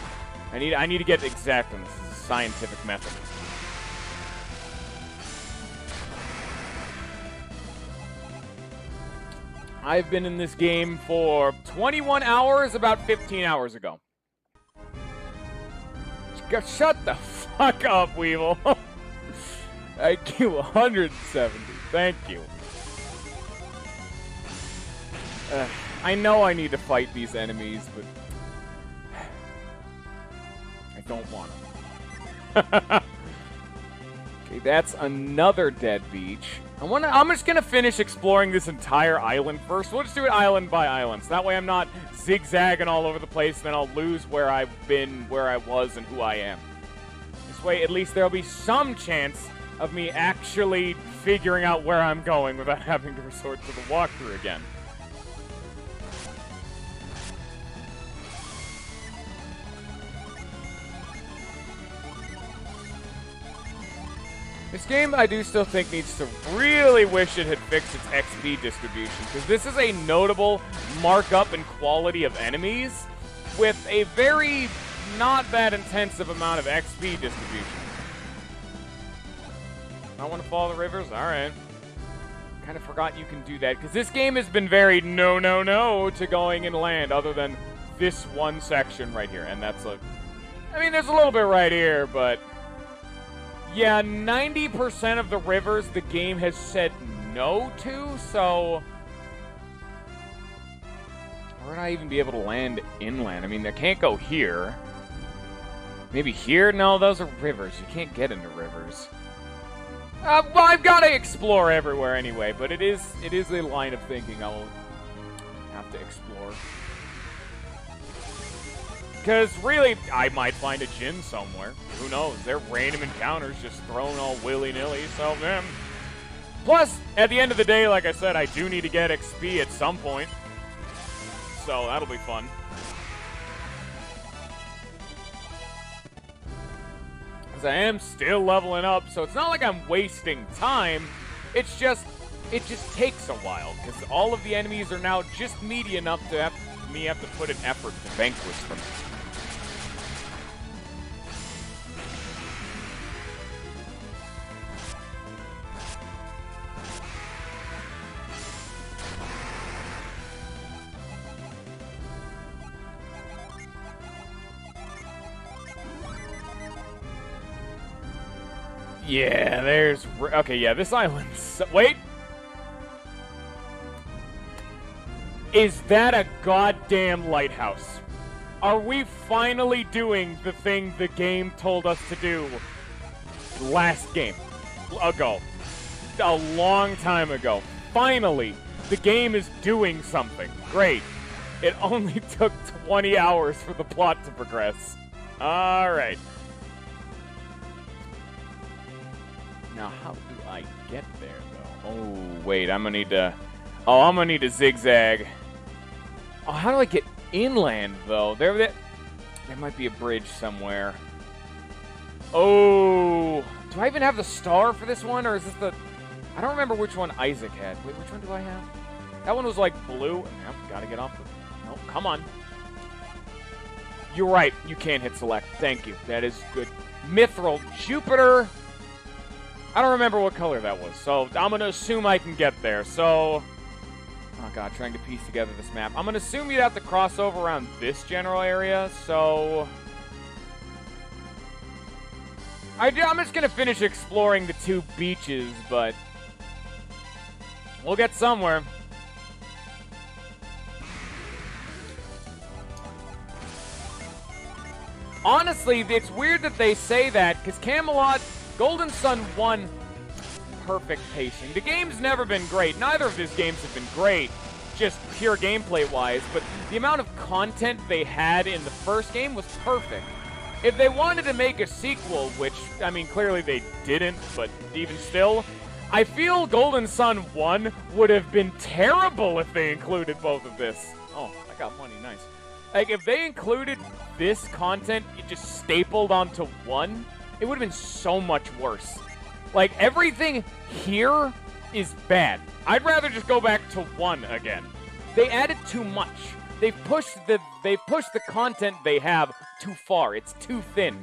Speaker 1: I need to get exact on this. This is a scientific method. I've been in this game for 21 hours, about 15 hours ago. Shut the fuck up, Weevil. IQ 170. Thank you. I know I need to fight these enemies, but I don't want to. Okay, that's another dead beach. I'm just gonna finish exploring this entire island first. We'll just do it island by island, so that way I'm not zigzagging all over the place, then I'll lose where I've been, where I was, and who I am. This way, at least there'll be some chance of me actually figuring out where I'm going without having to resort to the walkthrough again. This game, I do still think, needs to really wish it had fixed its XP distribution, because this is a notable markup in quality of enemies with a very not that intensive amount of XP distribution. I want to follow the rivers? Alright. Kind of forgot you can do that, because this game has been very no to going inland, other than this one section right here, and that's a... I mean, there's a little bit right here, but... Yeah, 90% of the rivers the game has said no to, so... Where would I even be able to land inland? I mean, I can't go here. Maybe here? No, those are rivers. You can't get into rivers. Well, I've got to explore everywhere anyway, but it is a line of thinking I'll have to explore. Because, really, I might find a Djinn somewhere. Who knows? They're random encounters just thrown all willy-nilly, so, man. Plus, at the end of the day, like I said, I do need to get XP at some point. So, that'll be fun. Because I am still leveling up, so it's not like I'm wasting time. It's just, it just takes a while. Because all of the enemies are now just meaty enough to have to put an effort to vanquish them. Yeah, there's... Okay, yeah, this island... Wait! Is that a goddamn lighthouse? Are we finally doing the thing the game told us to do last game ago? a long time ago. Finally, the game is doing something. Great. It only took 20 hours for the plot to progress. All right. Now, how do I get there, though? Oh, wait, I'm gonna need to... Oh, I'm gonna need to zigzag. Oh, how do I get inland, though? There might be a bridge somewhere. Oh, do I even have the star for this one, or is this the... I don't remember which one Isaac had. Wait, which one do I have? That one was like blue. Yep, gotta get off the... No, come on. You're right, you can't hit select. Thank you, that is good. Mithril, Jupiter... I don't remember what color that was, so I'm gonna assume I can get there, so... Oh god, trying to piece together this map. I'm gonna assume you'd have to cross over around this general area, so... I'm just gonna finish exploring the 2 beaches, but... we'll get somewhere. Honestly, it's weird that they say that, because Camelot, Golden Sun 1, perfect pacing. The game's never been great. Neither of these games have been great, just pure gameplay-wise, but the amount of content they had in the first game was perfect. If they wanted to make a sequel, which, I mean, clearly they didn't, but even still, I feel Golden Sun 1 would have been terrible if they included both of this. Oh, I got money, nice. Like, if they included this content, it just stapled onto 1, it would have been so much worse. Like, everything here is bad. I'd rather just go back to 1 again. They added too much. They've pushed the content they have too far. It's too thin.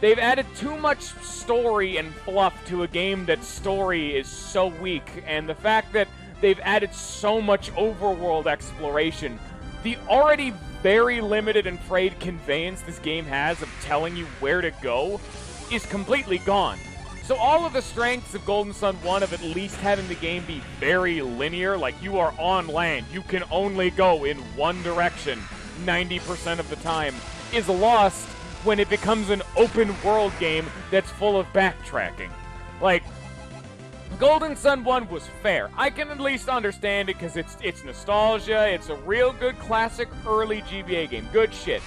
Speaker 1: They've added too much story and fluff to a game that story is so weak, and the fact that they've added so much overworld exploration, the already very limited and frayed conveyance this game has of telling you where to go is completely gone. So all of the strengths of Golden Sun 1 of at least having the game be very linear, like you are on land, you can only go in one direction 90% of the time, is lost when it becomes an open world game that's full of backtracking. Like, Golden Sun 1 was fair. I can at least understand it because it's nostalgia, it's a real good classic early GBA game. Good shit.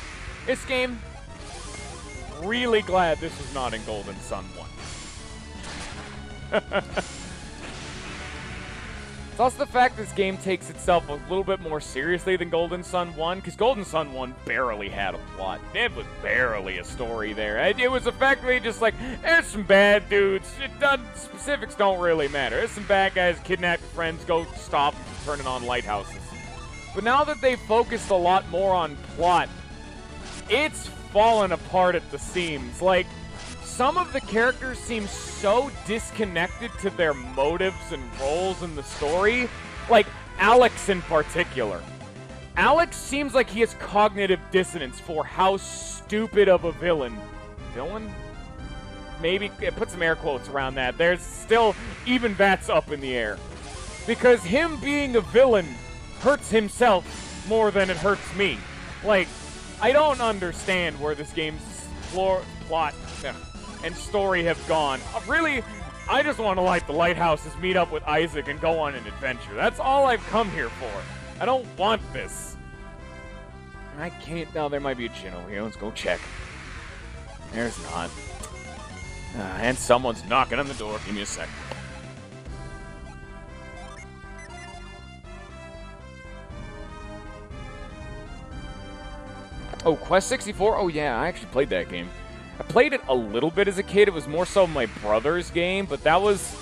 Speaker 1: This game, really glad this was not in Golden Sun 1. It's also the fact this game takes itself a little bit more seriously than Golden Sun 1, because Golden Sun 1 barely had a plot. It was barely a story there. It was effectively just like, there's some bad dudes. Specifics don't really matter. There's some bad guys, kidnap your friends, go stop turning on lighthouses. But now that they've focused a lot more on plot, it's fallen apart at the seams. Like, some of the characters seem so disconnected to their motives and roles in the story. Like, Alex in particular. Alex seems like he has cognitive dissonance for how stupid of a villain. Villain? Maybe, put some air quotes around that. There's still, even that's up in the air. Because him being a villain hurts himself more than it hurts me. Like, I don't understand where this game's plot and story have gone. Really, I just want to light the lighthouses, meet up with Isaac, and go on an adventure. That's all I've come here for. I don't want this. I can't... No, there might be a gin over here. Let's go check. There's not. And someone's knocking on the door. Give me a sec. Oh, Quest 64? Oh, yeah, I actually played that game. I played it a little bit as a kid. It was more so my brother's game, but that was...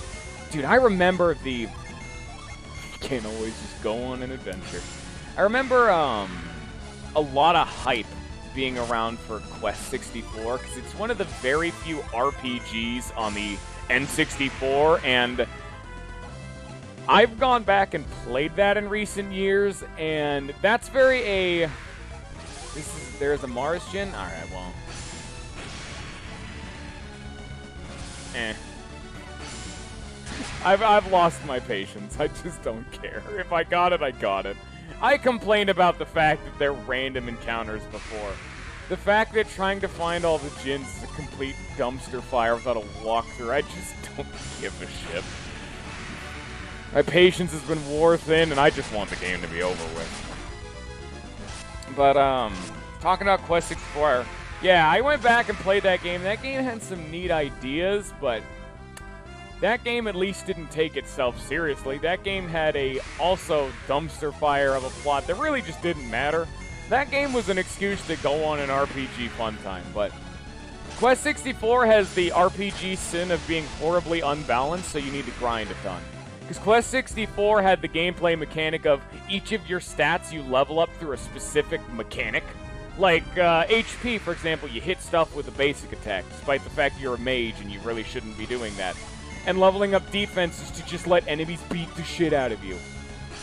Speaker 1: Dude, I remember the... You can't always just go on an adventure. I remember a lot of hype being around for Quest 64, because it's one of the very few RPGs on the N64, and I've gone back and played that in recent years, and that's very a... There's a Mars Gin? Alright, well... I've lost my patience. I just don't care. If I got it, I got it. I complained about the fact that they're random encounters before. The fact that trying to find all the gins is a complete dumpster fire without a walkthrough, I just don't give a shit. My patience has been wore thin, and I just want the game to be over with. But, talking about Quest 64, yeah, I went back and played that game. That game had some neat ideas, but that game at least didn't take itself seriously. That game had a also dumpster fire of a plot that really just didn't matter. That game was an excuse to go on an RPG fun time, but Quest 64 has the RPG sin of being horribly unbalanced, so you need to grind a ton. Because Quest 64 had the gameplay mechanic of each of your stats you level up through a specific mechanic. Like, HP, for example, you hit stuff with a basic attack, despite the fact you're a mage and you really shouldn't be doing that. And leveling up defense is to just let enemies beat the shit out of you.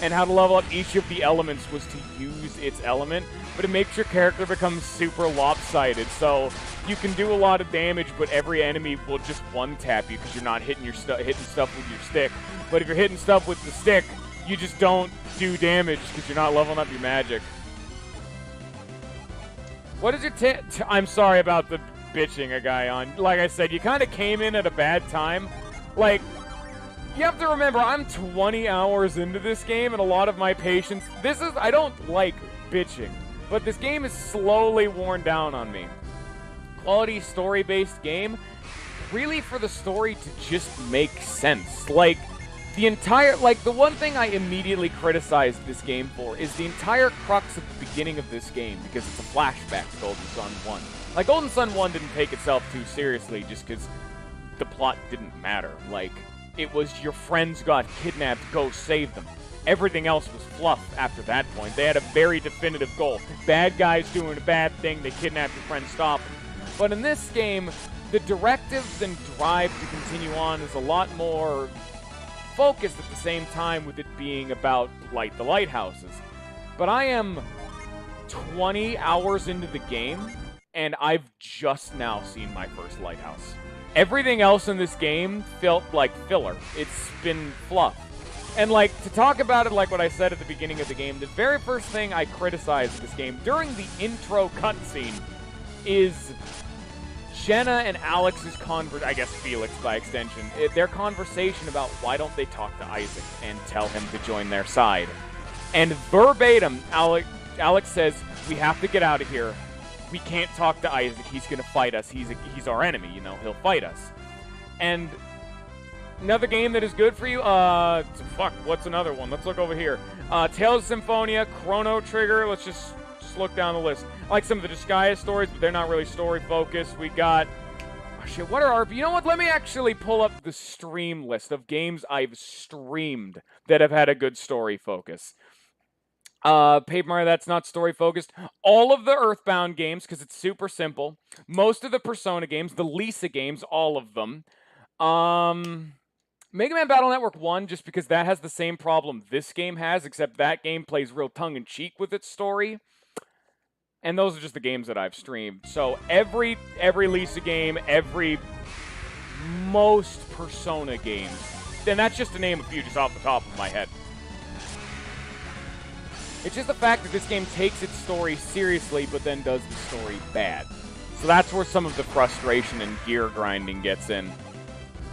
Speaker 1: And how to level up each of the elements was to use its element, but it makes your character become super lopsided, so you can do a lot of damage, but every enemy will just one-tap you because you're not hitting hitting stuff with your stick. But if you're hitting stuff with the stick, you just don't do damage because you're not leveling up your magic. What is your I'm sorry about the bitching a guy on. Like I said, you kind of came in at a bad time. Like, you have to remember, I'm 20 hours into this game, and a lot of my patience... I don't like bitching, but this game is slowly worn down on me. Quality story-based game, really for the story to just make sense. Like, the one thing I immediately criticized this game for is the entire crux of the beginning of this game, because it's a flashback to Golden Sun 1. Like, Golden Sun 1 didn't take itself too seriously just because the plot didn't matter. Like, it was your friends got kidnapped, go save them. Everything else was fluff after that point. They had a very definitive goal. Bad guys doing a bad thing, they kidnap your friend, stop them. But in this game, the directives and drive to continue on is a lot more focused at the same time, with it being about the lighthouses. But I am 20 hours into the game, and I've just now seen my first lighthouse. Everything else in this game felt like filler. It's been fluff. And, to talk about it like what I said at the beginning of the game, the very first thing I criticized this game during the intro cutscene is Jenna and Alex's I guess Felix by extension, their conversation about why don't they talk to Isaac and tell him to join their side. And verbatim, Alex says, we have to get out of here. We can't talk to Isaac. He's going to fight us. He's our enemy, he'll fight us. And another game that is good for you, what's another one? Let's look over here. Tales of Symphonia, Chrono Trigger. Let's just look down the list. I like some of the Disgaea stories, but they're not really story-focused. We got... Oh, shit, what are RP... You know what? Let me actually pull up the stream list of games I've streamed that have had a good story focus. Paper Mario, that's not story-focused. All of the Earthbound games, because it's super simple. Most of the Persona games, the Lisa games, all of them. Mega Man Battle Network 1, just because that has the same problem this game has, except that game plays real tongue-in-cheek with its story. And those are just the games that I've streamed. So every Lisa game, most Persona games. And that's just to name a few just off the top of my head. It's just the fact that this game takes its story seriously, but then does the story bad. So that's where some of the frustration and gear grinding gets in.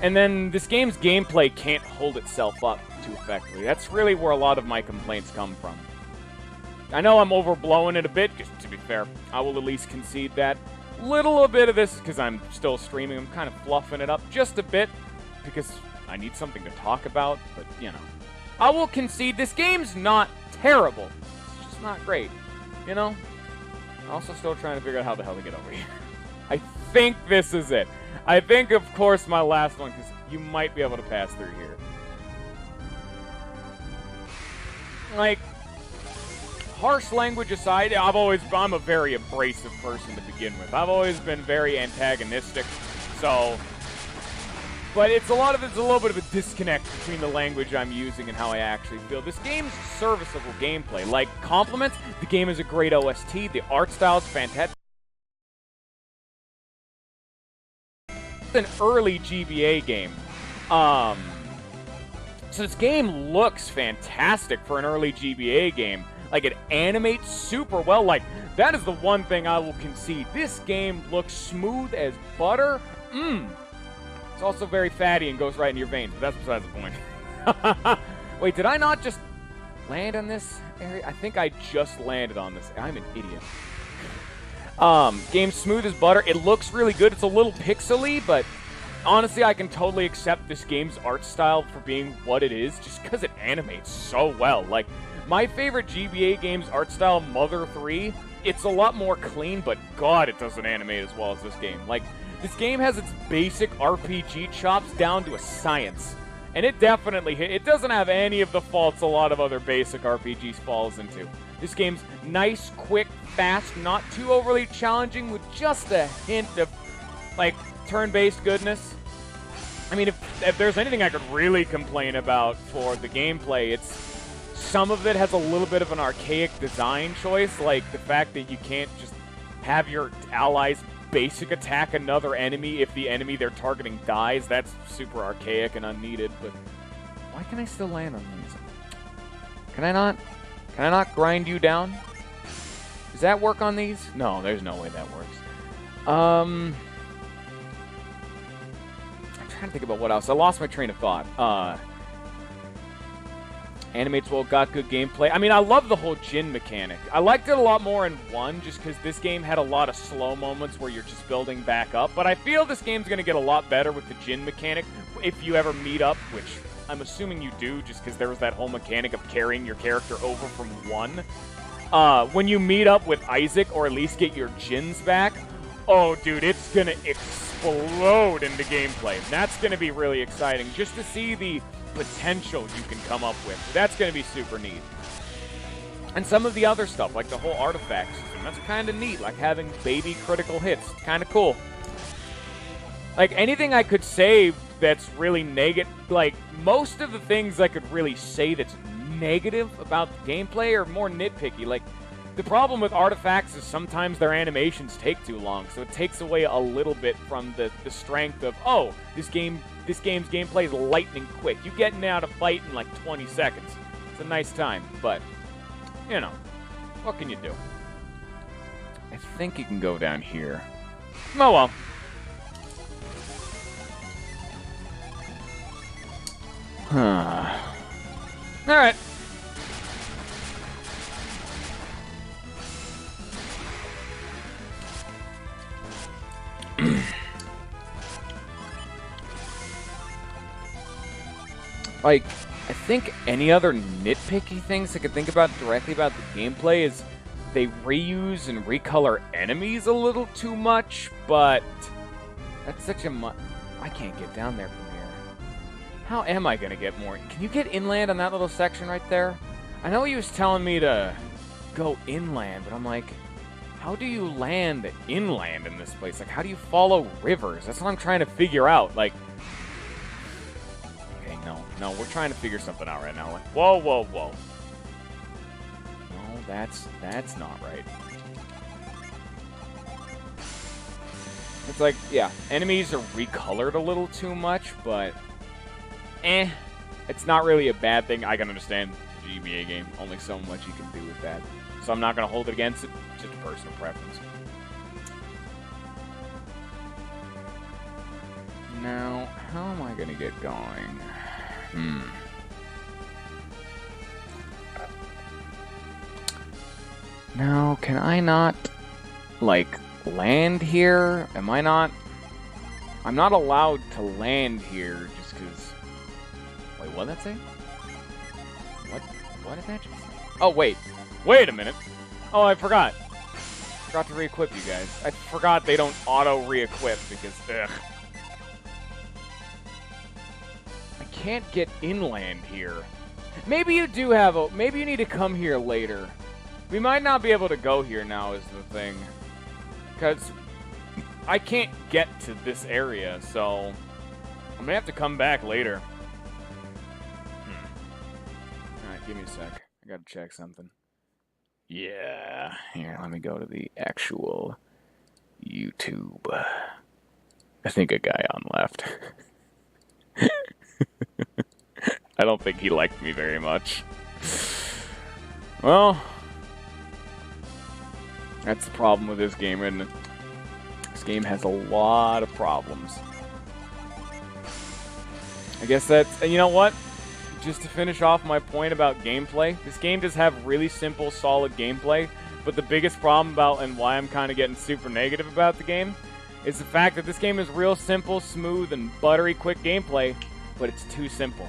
Speaker 1: And then this game's gameplay can't hold itself up too effectively. That's really where a lot of my complaints come from. I know I'm overblowing it a bit, just to be fair. I will at least concede that. Little bit of this, because I'm still streaming, I'm kind of fluffing it up just a bit, because I need something to talk about, but, I will concede this game's not terrible. It's just not great, I'm also still trying to figure out how the hell to get over here. I think this is it. I think, of course, my last one, because you might be able to pass through here. Harsh language aside, I'm a very abrasive person to begin with. I've always been very antagonistic, so... But it's a little bit of a disconnect between the language I'm using and how I actually feel. This game's serviceable gameplay. Compliments, the game is a great OST, the art style is fantastic. It's an early GBA game. So this game looks fantastic for an early GBA game. It animates super well. That is the one thing I will concede. This game looks smooth as butter. It's also very fatty and goes right in your veins, but that's besides the point. Wait, did I not just land on this area? I think I just landed on this. I'm an idiot. Game's smooth as butter. It looks really good. It's a little pixely, but honestly, I can totally accept this game's art style for being what it is, just because it animates so well. Like, my favorite GBA game's art style, Mother 3, it's a lot more clean, but God, it doesn't animate as well as this game. Like, this game has its basic RPG chops down to a science. And it definitely hit. It doesn't have any of the faults a lot of other basic RPGs falls into. This game's nice, quick, fast, not too overly challenging, with just a hint of, like, turn-based goodness. I mean, if there's anything I could really complain about for the gameplay, it's some of it has a little bit of an archaic design choice, like the fact that you can't just have your allies basic attack another enemy if the enemy they're targeting dies. That's super archaic and unneeded, but why can I still land on these? Can I not? Can I not grind you down? Does that work on these? No, there's no way that works. I'm trying to think about what else. I lost my train of thought. Animates well, got good gameplay. I mean, I love the whole Jin mechanic. I liked it a lot more in 1 just because this game had a lot of slow moments where you're just building back up. But I feel this game's going to get a lot better with the Jin mechanic if you ever meet up, which I'm assuming you do just because there was that whole mechanic of carrying your character over from 1. When you meet up with Isaac or at least get your Jins back, oh, dude, it's going to explode into gameplay. That's going to be really exciting just to see the potential you can come up with. That's going to be super neat. And some of the other stuff, like the whole artifact system, that's kind of neat, like having baby critical hits. Kind of cool. Like, anything I could say that's really negative, like, most of the things I could really say that's negative about the gameplay are more nitpicky. Like, the problem with artifacts is sometimes their animations take too long, so it takes away a little bit from the strength of, oh, this game's gameplay is lightning quick. You get out of fight in like 20 seconds. It's a nice time, but, you know, what can you do? I think you can go down here. Oh, well. Alright. Like, I think any other nitpicky things I could think about directly about the gameplay is they reuse and recolor enemies a little too much, but that's such a I can't get down there from here. How am I going to get more? Can you get inland on that little section right there? I know he was telling me to go inland, but I'm like, how do you land inland in this place? Like, how do you follow rivers? That's what I'm trying to figure out. Like, no, we're trying to figure something out right now. Like, whoa, whoa, whoa. No, that's not right. It's like, yeah, enemies are recolored a little too much, but it's not really a bad thing. I can understand the GBA game. Only so much you can do with that. So I'm not going to hold it against it. It's just a personal preference. Now, how am I going to get going? Now, can I not, like, land here? Am I not? I'm not allowed to land here just because... Wait, what did that say? What did that just say? Oh, wait. Wait a minute. Oh, I forgot. Forgot to re-equip you guys. I forgot they don't auto-re-equip because, ugh. Can't get inland here. Maybe you do have a... Maybe you need to come here later. We might not be able to go here now is the thing. Because I can't get to this area, so... I'm going to have to come back later. Alright, give me a sec. I got to check something. Yeah. Here, let me go to the actual YouTube. I think a guy on left. I don't think he liked me very much. Well, that's the problem with this game, isn't it? This game has a lot of problems. I guess that's... And you know what? just to finish off my point about gameplay, this game does have really simple, solid gameplay, but the biggest problem about and why I'm kind of getting super negative about the game is the fact that this game is real simple, smooth, and buttery quick gameplay, but it's too simple.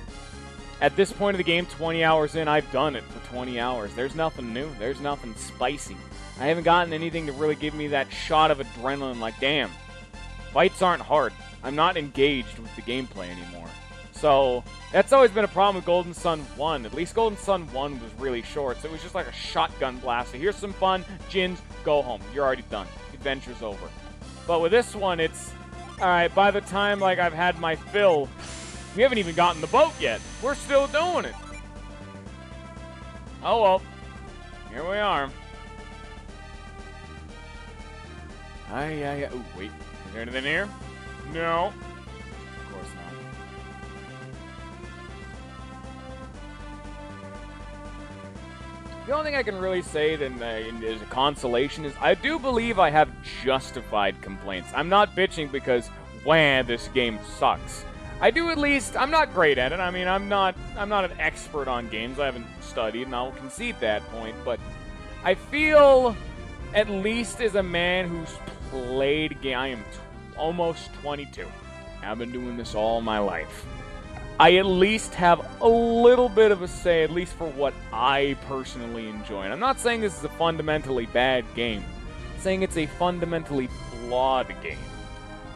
Speaker 1: At this point of the game, 20 hours in, I've done it for 20 hours. There's nothing new. There's nothing spicy. I haven't gotten anything to really give me that shot of adrenaline like, damn, fights aren't hard. I'm not engaged with the gameplay anymore. So, that's always been a problem with Golden Sun 1. At least Golden Sun 1 was really short, so it was just like a shotgun blast. So here's some fun, Jins, go home. You're already done. Adventure's over. But with this one, it's, alright, by the time like I've had my fill, we haven't even gotten the boat yet. We're still doing it. Oh well. Here we are. Ooh, wait. Is there anything here? No. Of course not. The only thing I can really say as a consolation is I do believe I have justified complaints. I'm not bitching because, wah, this game sucks. I do at least, I'm not great at it. I mean, I'm not an expert on games. I haven't studied, and I'll concede that point. But I feel, at least as a man who's played game, I am almost 22. I've been doing this all my life. I at least have a little bit of a say, at least for what I personally enjoy. And I'm not saying this is a fundamentally bad game. I'm saying it's a fundamentally flawed game.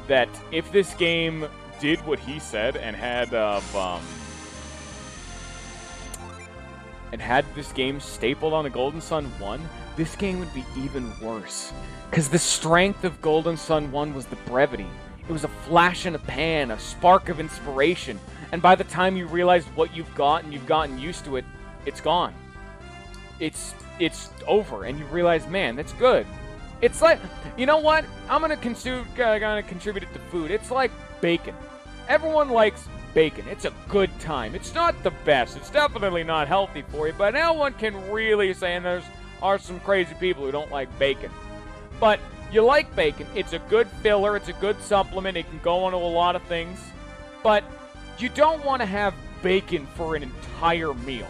Speaker 1: That if this game did what he said and had this game stapled on a Golden Sun 1, this game would be even worse. Because the strength of Golden Sun 1 was the brevity. It was a flash in a pan, a spark of inspiration. And by the time you realize what you've got and you've gotten used to it, it's gone. It's over, and you realize, man, that's good. It's like, you know what? I'm gonna contribute it to food. It's like bacon. Everyone likes bacon. It's a good time. It's not the best. It's definitely not healthy for you, but no one can really say, and there are some crazy people who don't like bacon. But you like bacon. It's a good filler. It's a good supplement. It can go into a lot of things. But you don't want to have bacon for an entire meal.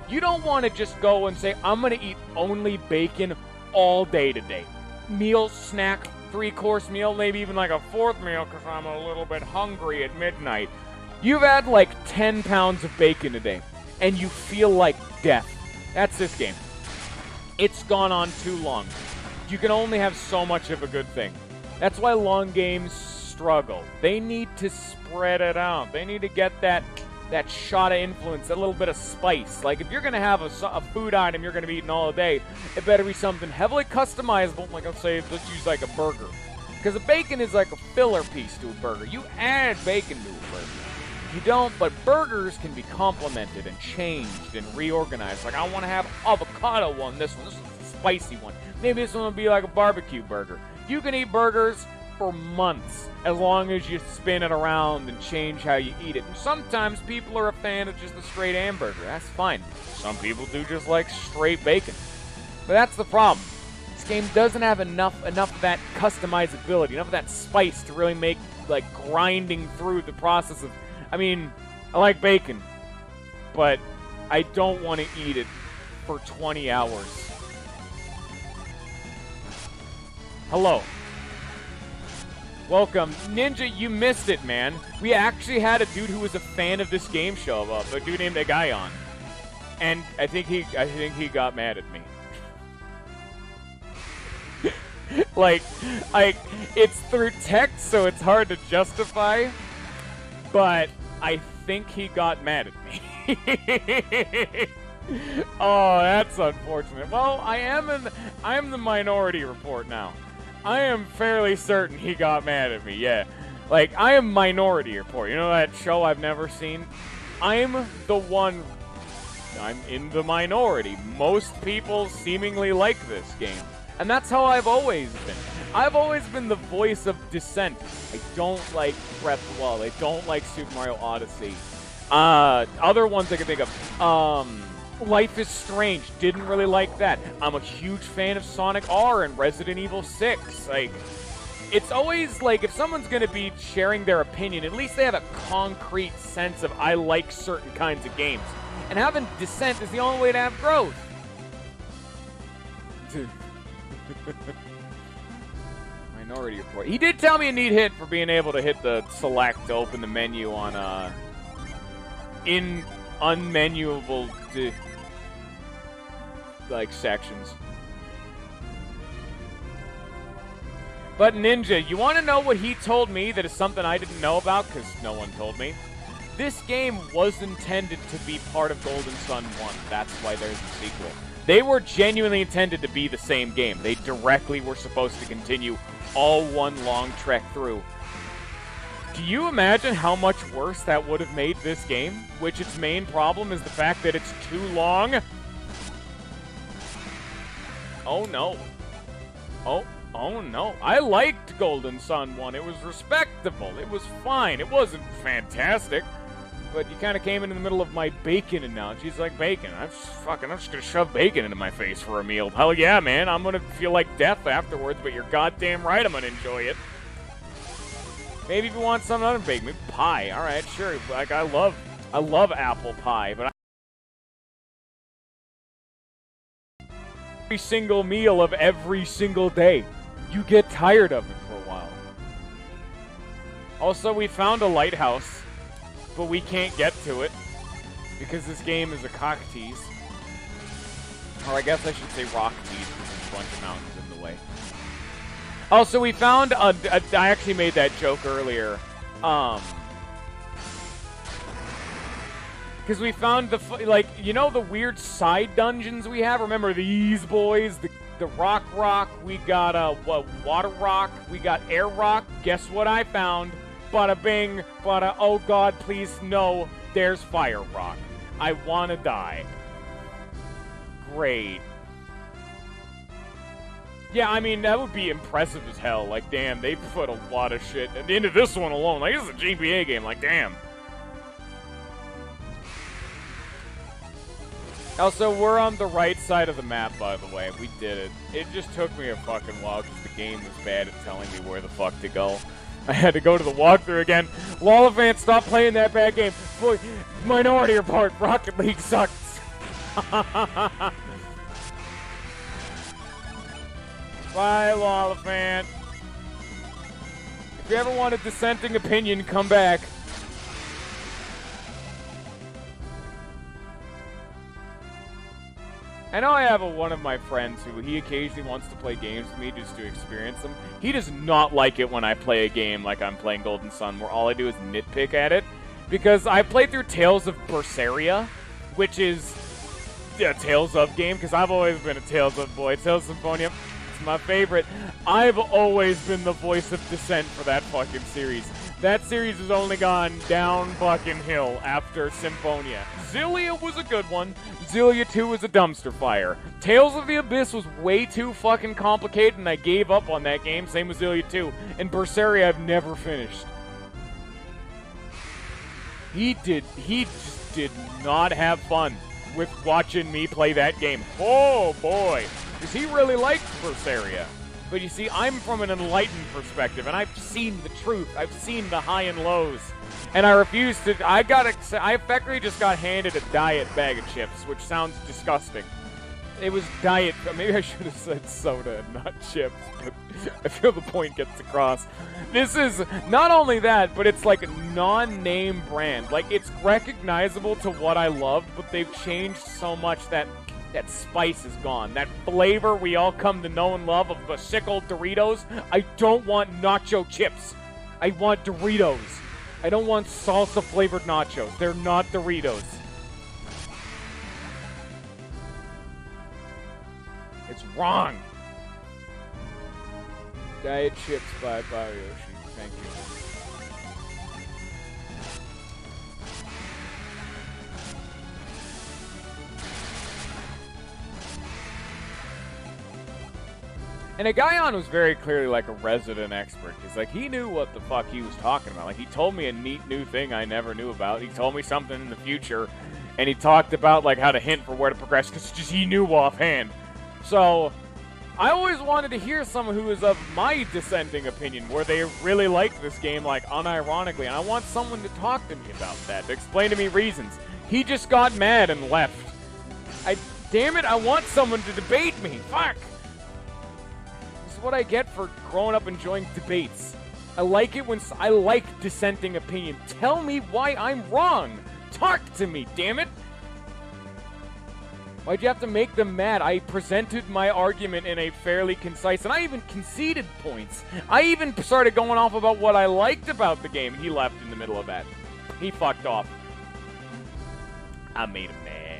Speaker 1: You don't want to just go and say, I'm going to eat only bacon all day today. Meal, snack, 3-course meal, maybe even like a 4th meal because I'm a little bit hungry at midnight. You've had like 10 pounds of bacon today, and you feel like death. That's this game. It's gone on too long. You can only have so much of a good thing. That's why long games struggle. They need to spread it out. They need to get that shot of influence, that little bit of spice. Like, if you're going to have a food item you're going to be eating all day, it better be something heavily customizable. Like, let's use like a burger. Because a bacon is like a filler piece to a burger. You add bacon to a burger. You don't, but burgers can be complemented and changed and reorganized. Like, I want to have avocado one, this is a spicy one. Maybe this one will be like a barbecue burger. You can eat burgers for months as long as you spin it around and change how you eat it. And sometimes people are a fan of just a straight hamburger. That's fine. Some people do just like straight bacon. But that's the problem. This game doesn't have enough of that customizability, enough of that spice to really make, like, grinding through the process of... I mean, I like bacon, but I don't want to eat it for 20 hours. Hello. Welcome. Ninja, you missed it, man. We actually had a dude who was a fan of this game show up, a dude named Agayon. And I think he got mad at me. like, it's through text, so it's hard to justify, but I think he got mad at me. Oh, that's unfortunate. Well, I am the Minority Report now. I am fairly certain he got mad at me, yeah. Like, I am Minority Report. You know that show I've never seen? I'm the one... I'm in the minority. Most people seemingly like this game. And that's how I've always been. I've always been the voice of dissent. I don't like Breath of the Wild. I don't like Super Mario Odyssey. Other ones I can think of. Life is Strange. Didn't really like that. I'm a huge fan of Sonic R and Resident Evil 6. Like, it's always like if someone's going to be sharing their opinion, at least they have a concrete sense of I like certain kinds of games. And having dissent is the only way to have growth. Minority Report. He did tell me a neat hit for being able to hit the select to open the menu on in unmenuable like sections. But Ninja, you want to know what he told me that is something I didn't know about because no one told me? This game was intended to be part of Golden Sun 1. That's why there's a sequel. They were genuinely intended to be the same game. They directly were supposed to continue all one long trek through. Do you imagine how much worse that would have made this game? Which its main problem is the fact that it's too long? Oh no. Oh no. I liked Golden Sun 1. It was respectable. It was fine. It wasn't fantastic. But you kind of came into the middle of my bacon analogy. He's like, bacon. I'm just gonna shove bacon into my face for a meal. Hell yeah, man. I'm gonna feel like death afterwards, but you're goddamn right I'm gonna enjoy it. Maybe if you want some other bacon, maybe pie. All right, sure. Like, I love apple pie, but every single meal of every single day. You get tired of it for a while. Also, we found a lighthouse, but we can't get to it because this game is a cock tease. Or I guess I should say rock tease because there's a bunch of mountains in the way. Also, we found I actually made that joke earlier. Because we found the, you know the weird side dungeons we have? Remember these boys? The rock, we got water rock, we got air rock. Guess what I found? Bada bing, bada, oh god, please, no, there's fire rock. I wanna die. Great. Yeah, I mean, that would be impressive as hell. Like, damn, they put a lot of shit into this one alone. Like, this is a GBA game, like, damn. Also, we're on the right side of the map, by the way. We did it. It just took me a fucking while because the game was bad at telling me where the fuck to go. I had to go to the walkthrough again. Lollivant, stop playing that bad game. Boy, Minority Report, Rocket League sucks. Bye, Lollivant. If you ever want a dissenting opinion, come back. I know I have one of my friends who he occasionally wants to play games with me just to experience them. He does not like it when I play a game like I'm playing Golden Sun, where all I do is nitpick at it. Because I played through Tales of Berseria, which is a Tales of game, because I've always been a Tales of boy. Tales of Symphonia, it's my favorite. I've always been the voice of dissent for that fucking series. That series has only gone down fucking hill after Symphonia. Xillia was a good one. Xillia 2 was a dumpster fire. Tales of the Abyss was way too fucking complicated and I gave up on that game, same with Xillia 2. And Berseria I've never finished. He just did not have fun with watching me play that game. Oh boy, because he really liked Berseria. But you see, I'm from an enlightened perspective, and I've seen the truth. I've seen the high and lows. And I refuse to... I effectively just got handed a diet bag of chips, which sounds disgusting. It was diet... Maybe I should have said soda and not chips, but I feel the point gets across. This is... Not only that, but it's like a non-name brand. Like, it's recognizable to what I loved, but they've changed so much that spice is gone. That flavor we all come to know and love of the sick old Doritos. I don't want nacho chips. I want Doritos. I don't want salsa-flavored nachos. They're not Doritos. It's wrong. Diet chips by Baryoshi. Thank you. And a guy on was very clearly like a resident expert. He's like, he knew what the fuck he was talking about. Like, he told me a neat new thing I never knew about. He told me something in the future, and he talked about like how to hint for where to progress because just he knew offhand. So I always wanted to hear someone who is of my dissenting opinion, where they really like this game, like, unironically, and I want someone to talk to me about that, to explain to me reasons. He just got mad and left. Damn it, I want someone to debate me. Fuck! This is what I get for growing up enjoying debates. I like it when I like dissenting opinion. Tell me why I'm wrong. Talk to me, damn it! Why'd you have to make them mad? I presented my argument in a fairly concise, and I even conceded points. I even started going off about what I liked about the game, and he left in the middle of that. He fucked off. I made him mad.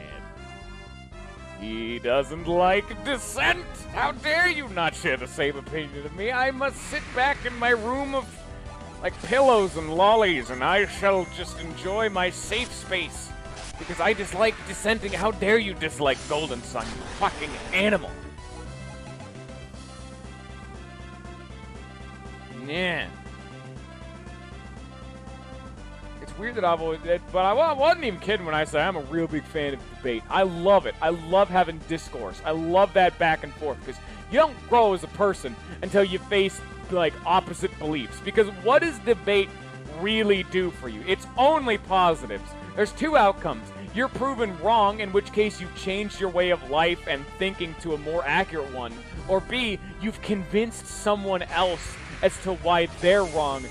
Speaker 1: He doesn't like dissent. How dare you not share the same opinion as me? I must sit back in my room of, like, pillows and lollies, and I shall just enjoy my safe space. Because I dislike dissenting. How dare you dislike Golden Sun, you fucking animal. Yeah. It's weird that I've always... But I wasn't even kidding when I say I'm a real big fan of debate. I love it. I love having discourse. I love that back and forth. Because you don't grow as a person until you face, like, opposite beliefs. Because what does debate really do for you? It's only positives. There's two outcomes. You're proven wrong, in which case you've changed your way of life and thinking to a more accurate one. Or B, you've convinced someone else as to why they're wrong,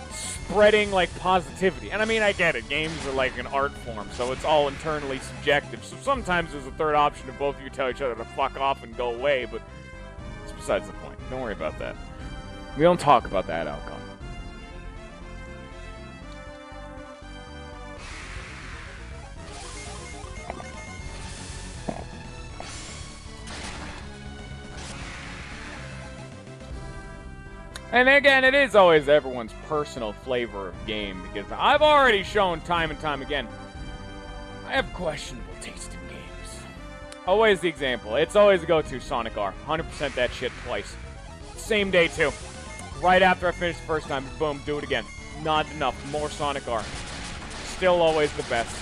Speaker 1: spreading, like, positivity. And I mean, I get it. Games are like an art form, so it's all internally subjective. So sometimes there's a third option of both of you tell each other to fuck off and go away, but it's besides the point. Don't worry about that. We don't talk about that outcome. And again, it is always everyone's personal flavor of game, because I've already shown time and time again, I have questionable taste in games. Always the example. It's always a go-to, Sonic R. 100% that shit twice. Same day, too. Right after I finished the first time, boom, do it again. Not enough. More Sonic R. Still always the best.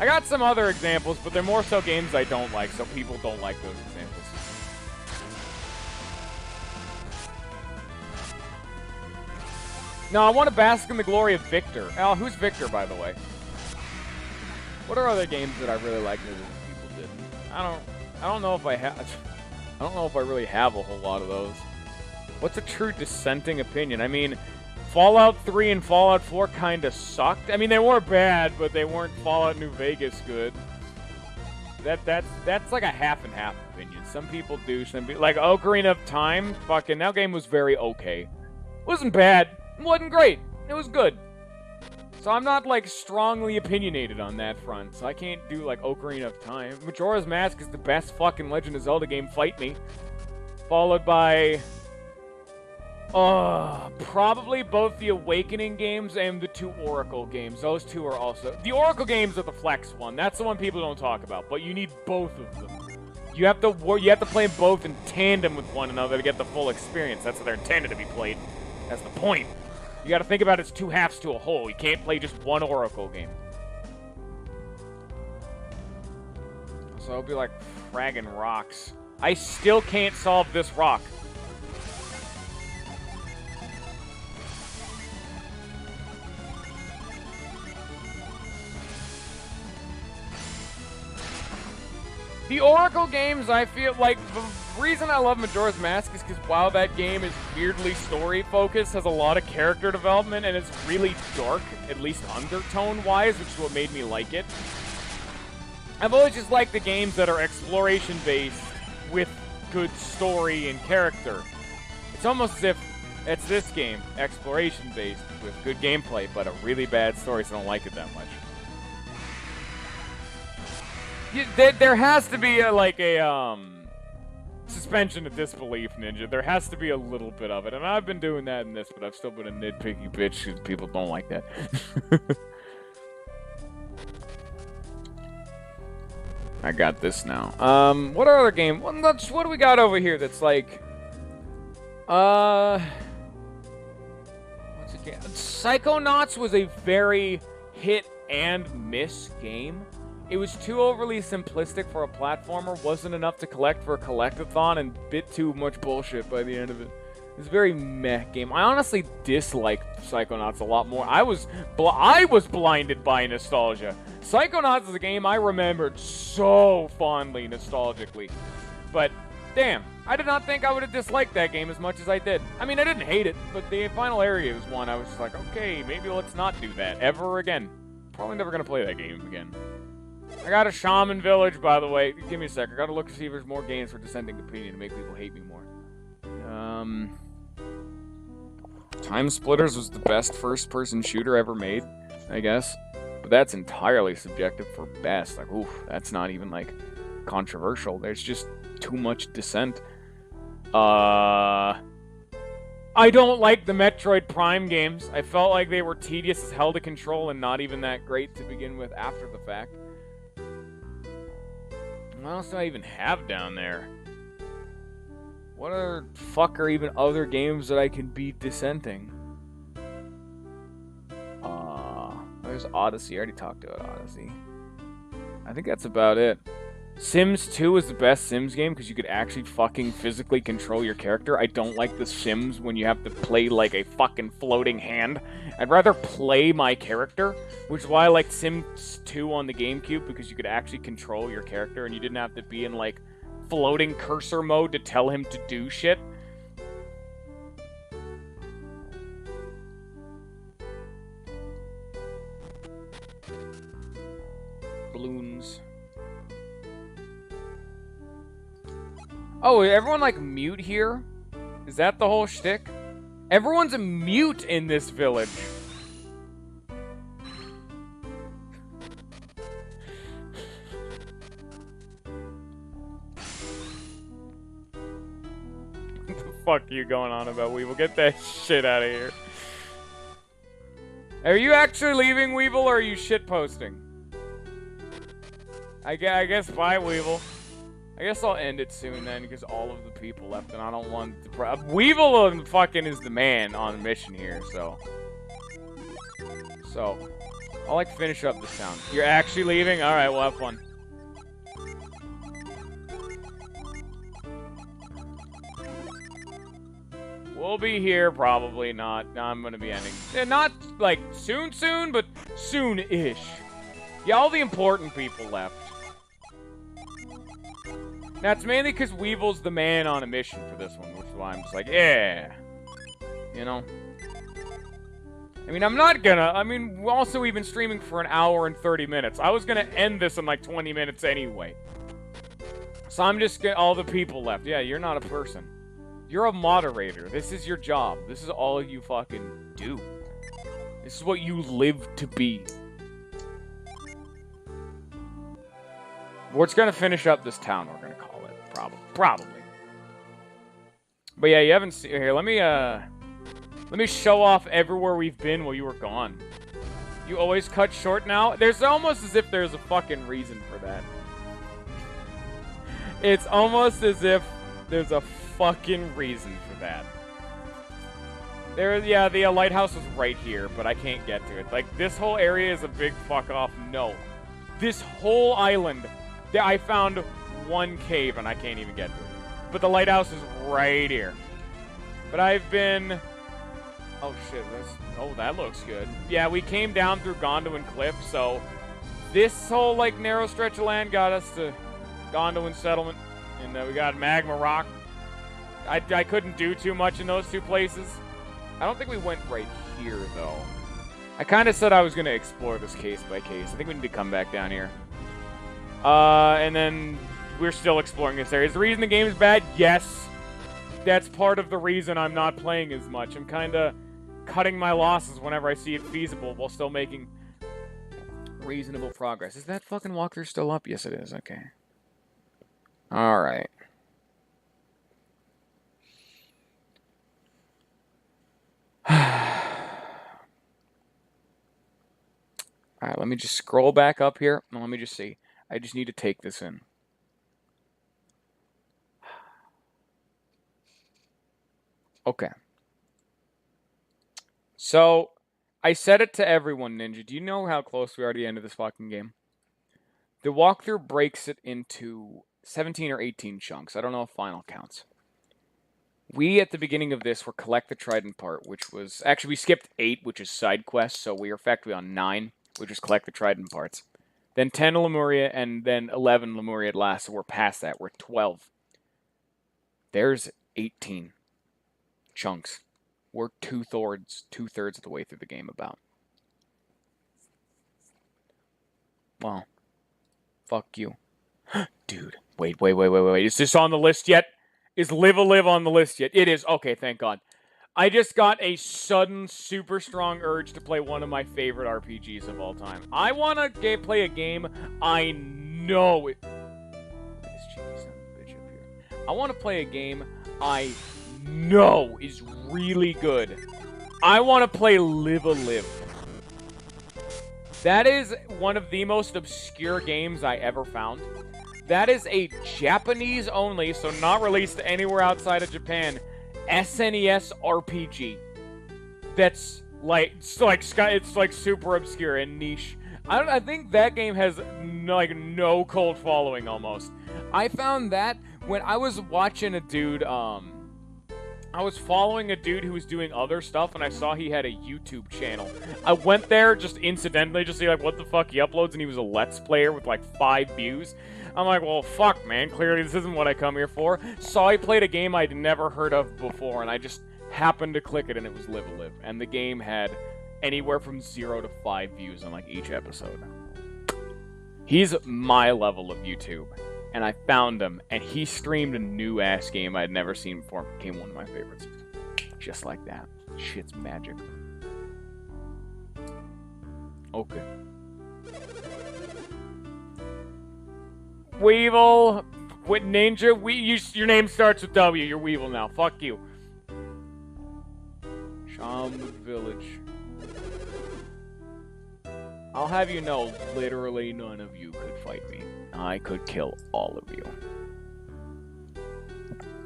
Speaker 1: I got some other examples, but they're more so games I don't like, so people don't like those examples. No, I want to bask in the glory of Victor. Al, who's Victor, by the way? What are other games that I really like that people didn't? I don't know if I have. I don't know if I really have a whole lot of those. What's a true dissenting opinion? I mean, Fallout 3 and Fallout 4 kind of sucked. I mean, they weren't bad, but they weren't Fallout New Vegas good. That's like a half and half opinion. Some people do, some people like Ocarina of Time. Fucking that game was very okay. Wasn't bad. It wasn't great. It was good. So I'm not, like, strongly opinionated on that front. So I can't do, like, Ocarina of Time. Majora's Mask is the best fucking Legend of Zelda game. Fight me. Followed by... probably both the Awakening games and the two Oracle games. Those two are also... The Oracle games are the flex one. That's the one people don't talk about. But you need both of them. You have to play them both in tandem with one another to get the full experience. That's how they're intended to be played. That's the point. You gotta think about it as two halves to a whole. You can't play just one Oracle game. So it'll be like fragging rocks. I still can't solve this rock. The Oracle games, I feel like, the reason I love Majora's Mask is because while that game is weirdly story-focused, has a lot of character development, and it's really dark, at least undertone-wise, which is what made me like it. I've always just liked the games that are exploration-based with good story and character. It's almost as if it's this game, exploration-based with good gameplay, but a really bad story, so I don't like it that much. There has to be a suspension of disbelief, Ninja. There has to be a little bit of it. And I've been doing that in this, but I've still been a nitpicky bitch because people don't like that. I got this now. What other game? What do we got over here that's like... What's it game? Psychonauts was a very hit and miss game. It was too overly simplistic for a platformer, wasn't enough to collect for a collectathon, and bit too much bullshit by the end of it. It's a very meh game. I honestly disliked Psychonauts a lot more. I was blinded by nostalgia. Psychonauts is a game I remembered so fondly, nostalgically. But, damn, I did not think I would have disliked that game as much as I did. I mean, I didn't hate it, but the final area was one I was just like, okay, maybe let's not do that ever again. Probably never going to play that game again. I got a Shaman Village, by the way. Give me a sec. I gotta look to see if there's more games for Dissenting Opinion to make people hate me more. Time Splitters was the best first-person shooter ever made, I guess. But that's entirely subjective for best. Like, oof, that's not even, like, controversial. There's just too much dissent. I don't like the Metroid Prime games. I felt like they were tedious as hell to control and not even that great to begin with after the fact. What else do I even have down there? What are fuck are even other games that I can beat dissenting? There's Odyssey. I already talked about Odyssey. I think that's about it. Sims 2 is the best Sims game because you could actually fucking physically control your character. I don't like the Sims when you have to play like a fucking floating hand. I'd rather play my character, which is why I liked Sims 2 on the GameCube, because you could actually control your character and you didn't have to be in like floating cursor mode to tell him to do shit. Balloons. Oh, everyone like mute here? Is that the whole shtick? Everyone's a mute in this village. What the fuck are you going on about, Weevil? Get that shit out of here. Are you actually leaving, Weevil, or are you shitposting? I guess bye, Weevil. I guess I'll end it soon then, because all of the people left, and I don't want to... Weevil fucking is the man on a mission here, so... I'll, like, finish up this town. You're actually leaving? Alright, well, have fun. We'll be here, probably not. No, I'm gonna be ending. Yeah, not, like, soon, but soon-ish. Yeah, all the important people left. Now, it's mainly because Weevil's the man on a mission for this one, which is why I'm just like, yeah. You know? I mean, I'm not gonna... I mean, also, we've been streaming for an hour and 30 minutes. I was gonna end this in, like, 20 minutes anyway. So I'm just gonna... All the people left. Yeah, you're not a person. You're a moderator. This is your job. This is all you fucking do. This is what you live to be. We're just gonna finish up this town, we're gonna call it. Probably. But yeah, you haven't seen... Here, let me show off everywhere we've been while you were gone. You always cut short now? There's almost as if there's a fucking reason for that. It's almost as if there's a fucking reason for that. Yeah, the lighthouse is right here, but I can't get to it. Like, this whole area is a big fuck off no. This whole island... I found one cave, and I can't even get to it. But the lighthouse is right here. But I've been... Oh, shit. Oh, that looks good. Yeah, we came down through Gondolin Cliff, so... This whole, like, narrow stretch of land got us to Gondolin Settlement. And we got Magma Rock. I couldn't do too much in those two places. I don't think we went right here, though. I kind of said I was going to explore this case by case. I think we need to come back down here. And then we're still exploring this area. Is the reason the game is bad? Yes. That's part of the reason I'm not playing as much. I'm kind of cutting my losses whenever I see it feasible while still making reasonable progress. Is that fucking walkthrough still up? Yes, it is. Okay. Alright. Alright, let me just scroll back up here. Let me just see. I just need to take this in. Okay. So, I said it to everyone, Ninja. Do you know how close we are to the end of this fucking game? The walkthrough breaks it into 17 or 18 chunks. I don't know if final counts. We, at the beginning of this, were collect the trident part, which was... Actually, we skipped 8, which is side quests, so we are effectively on 9, which is collect the trident parts. Then 10 Lemuria, and then 11 Lemuria at last, so we're past that. We're at 12. There's 18 chunks. We're two-thirds of the way through the game about. Well, fuck you. Dude, wait. Is this on the list yet? Is Live a Live on the list yet? It is. Okay, thank God. I just got a sudden, super strong urge to play one of my favorite RPGs of all time. I want to play a game I know it... This cheeky son of a bitch up here. I want to play a game I know is really good. I want to play Live a Live. That is one of the most obscure games I ever found. That is a Japanese only, so not released anywhere outside of Japan, SNES RPG. That's like it's like super obscure and niche. I think that game has no cult following almost. I found that when I was watching a dude, I was following a dude who was doing other stuff, and I saw he had a YouTube channel. I went there just incidentally, just to see like what the fuck he uploads, and he was a Let's Player with like 5 views. I'm like, well, fuck, man. Clearly this isn't what I come here for. Saw he played a game I'd never heard of before, and I just happened to click it, and it was Live a Live. And the game had anywhere from 0 to 5 views on like each episode. He's my level of YouTube. And I found him, and he streamed a new-ass game I'd never seen before. It became one of my favorites. Just like that. Shit's magic. Okay. Weevil! Quit Ninja, your name starts with W. You're Weevil now. Fuck you. Shamwood Village. I'll have you know, literally none of you could fight me. I could kill all of you.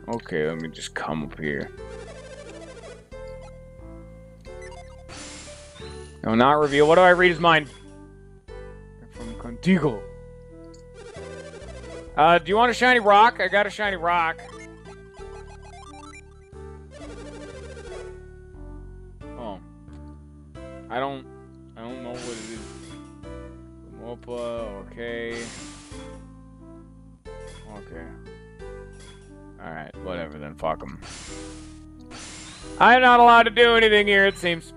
Speaker 1: Okay, let me just come up here. No, not reveal. What do I read his mind? From Contigo. Do you want a shiny rock? I got a shiny rock. Oh. I don't know what it is. Mopa, okay. Okay. Alright, whatever then, fuck them. I'm not allowed to do anything here, it seems.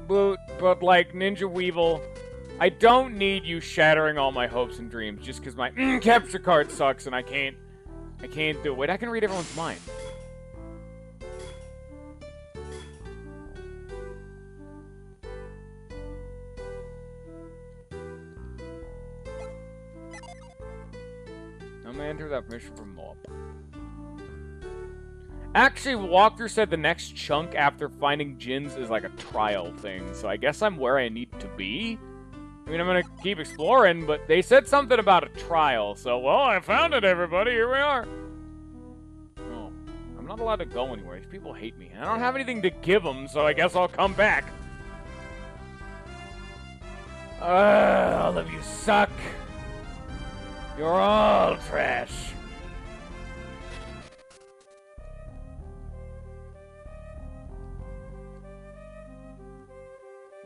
Speaker 1: But like, Ninja Weevil, I don't need you shattering all my hopes and dreams just because my capture card sucks and I can't do it. Wait, I can read everyone's mind. I'm gonna enter that mission from Mob. Actually, walkthrough said the next chunk after finding Jins is like a trial thing, so I guess I'm where I need to be. I mean, I'm gonna keep exploring, but they said something about a trial, so, well, I found it, everybody, here we are. No, I'm not allowed to go anywhere. These people hate me, and I don't have anything to give them, so I guess I'll come back. All of you suck. You're all trash.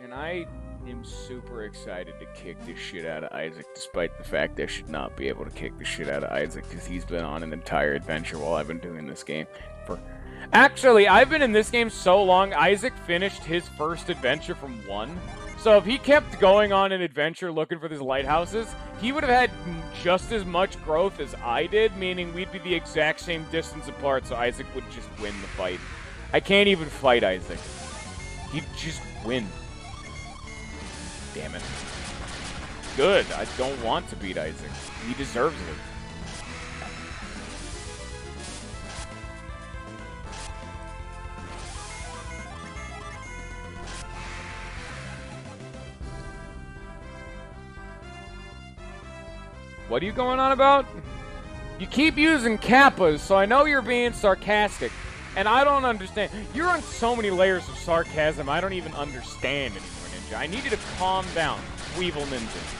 Speaker 1: And I am super excited to kick the shit out of Isaac, despite the fact I should not be able to kick the shit out of Isaac, because he's been on an entire adventure while I've been doing this game. Actually, I've been in this game so long, Isaac finished his first adventure from 1. So if he kept going on an adventure looking for these lighthouses, he would have had just as much growth as I did, meaning we'd be the exact same distance apart, so Isaac would just win the fight. I can't even fight Isaac. He'd just win. Damn it. Good. I don't want to beat Isaac. He deserves it. What are you going on about? You keep using kappas, so I know you're being sarcastic. And I don't understand. You're on so many layers of sarcasm, I don't even understand anymore, Ninja. I need you to calm down, Weevil Ninja.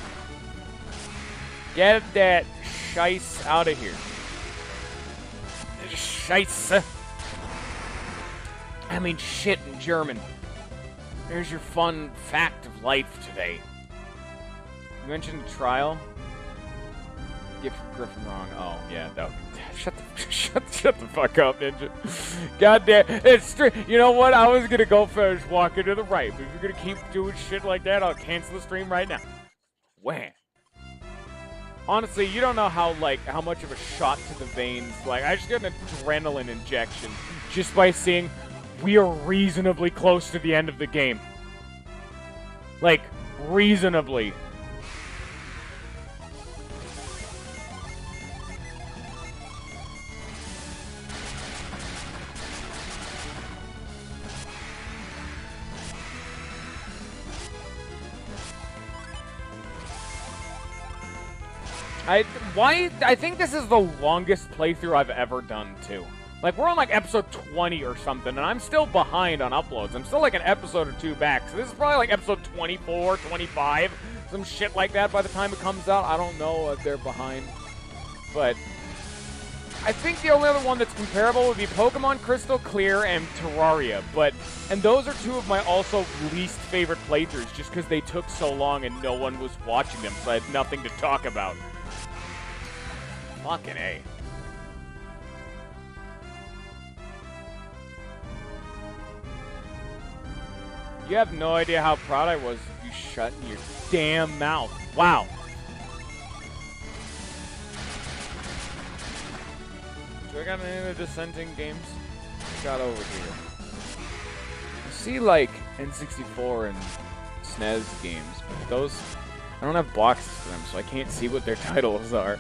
Speaker 1: Get that scheiss out of here. Scheiße. I mean shit in German. There's your fun fact of life today. You mentioned trial. Get Griffin wrong. Oh yeah, that would be, shut the fuck up, Ninja. God damn, it's you know what? I was gonna go first, walking to the right, but if you're gonna keep doing shit like that, I'll cancel the stream right now. Wham. Honestly, you don't know how much of a shot to the veins. Like, I just got an adrenaline injection just by seeing we are reasonably close to the end of the game. Like, reasonably. I think this is the longest playthrough I've ever done, too. Like, we're on, like, episode 20 or something, and I'm still behind on uploads. I'm still, like, an episode or two back. So this is probably, like, episode 24, 25, some shit like that by the time it comes out. I don't know if they're behind. But I think the only other one that's comparable would be Pokemon Crystal Clear and Terraria. And those are two of my also least favorite playthroughs, just because they took so long and no one was watching them, so I had nothing to talk about. Fucking A. You have no idea how proud I was if you shut your damn mouth. Wow. Do I got any of the dissenting games? Got over here. I see like N64 and SNES games, but those I don't have boxes for them, so I can't see what their titles are.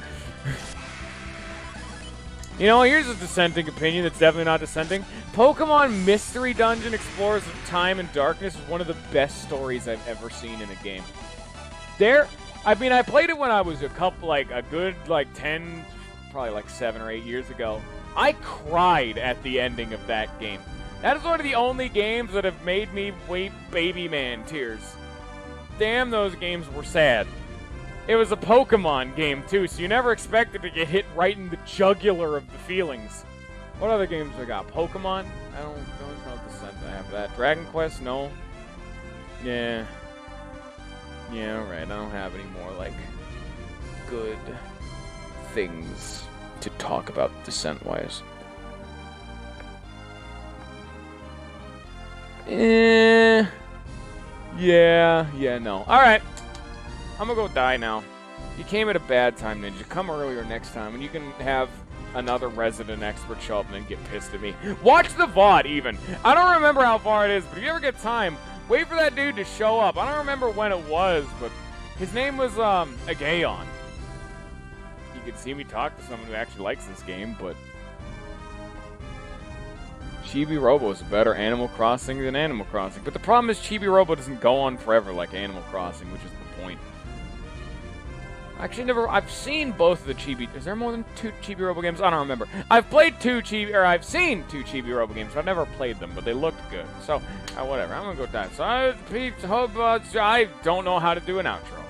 Speaker 1: You know, here's a dissenting opinion that's definitely not dissenting. Pokemon Mystery Dungeon Explorers of Time and Darkness is one of the best stories I've ever seen in a game. I mean, I played it when I was a good 10, probably like 7 or 8 years ago. I cried at the ending of that game. That is one of the only games that have made me weep baby man tears. Damn, those games were sad. It was a Pokemon game, too, so you never expected to get hit right in the jugular of the feelings. What other games I got? Pokemon? I don't know the sense I have that. Dragon Quest? No. Yeah. Yeah, alright. I don't have any more, good things to talk about Descent-wise. Yeah, no. Alright. I'm gonna go die now. You came at a bad time, Ninja. Come earlier next time, and you can have another resident expert show up and then get pissed at me. Watch the VOD, even. I don't remember how far it is, but if you ever get time, wait for that dude to show up. I don't remember when it was, but his name was, Agayon. You can see me talk to someone who actually likes this game, but Chibi Robo is a better Animal Crossing than Animal Crossing. But the problem is Chibi Robo doesn't go on forever like Animal Crossing, which is the point. Actually, I've seen both of the Chibi. Is there more than 2 Chibi Robo games? I don't remember. I've seen 2 Chibi Robo games, but I've never played them, but they looked good. So, whatever. I'm gonna go die. So, I don't know how to do an outro.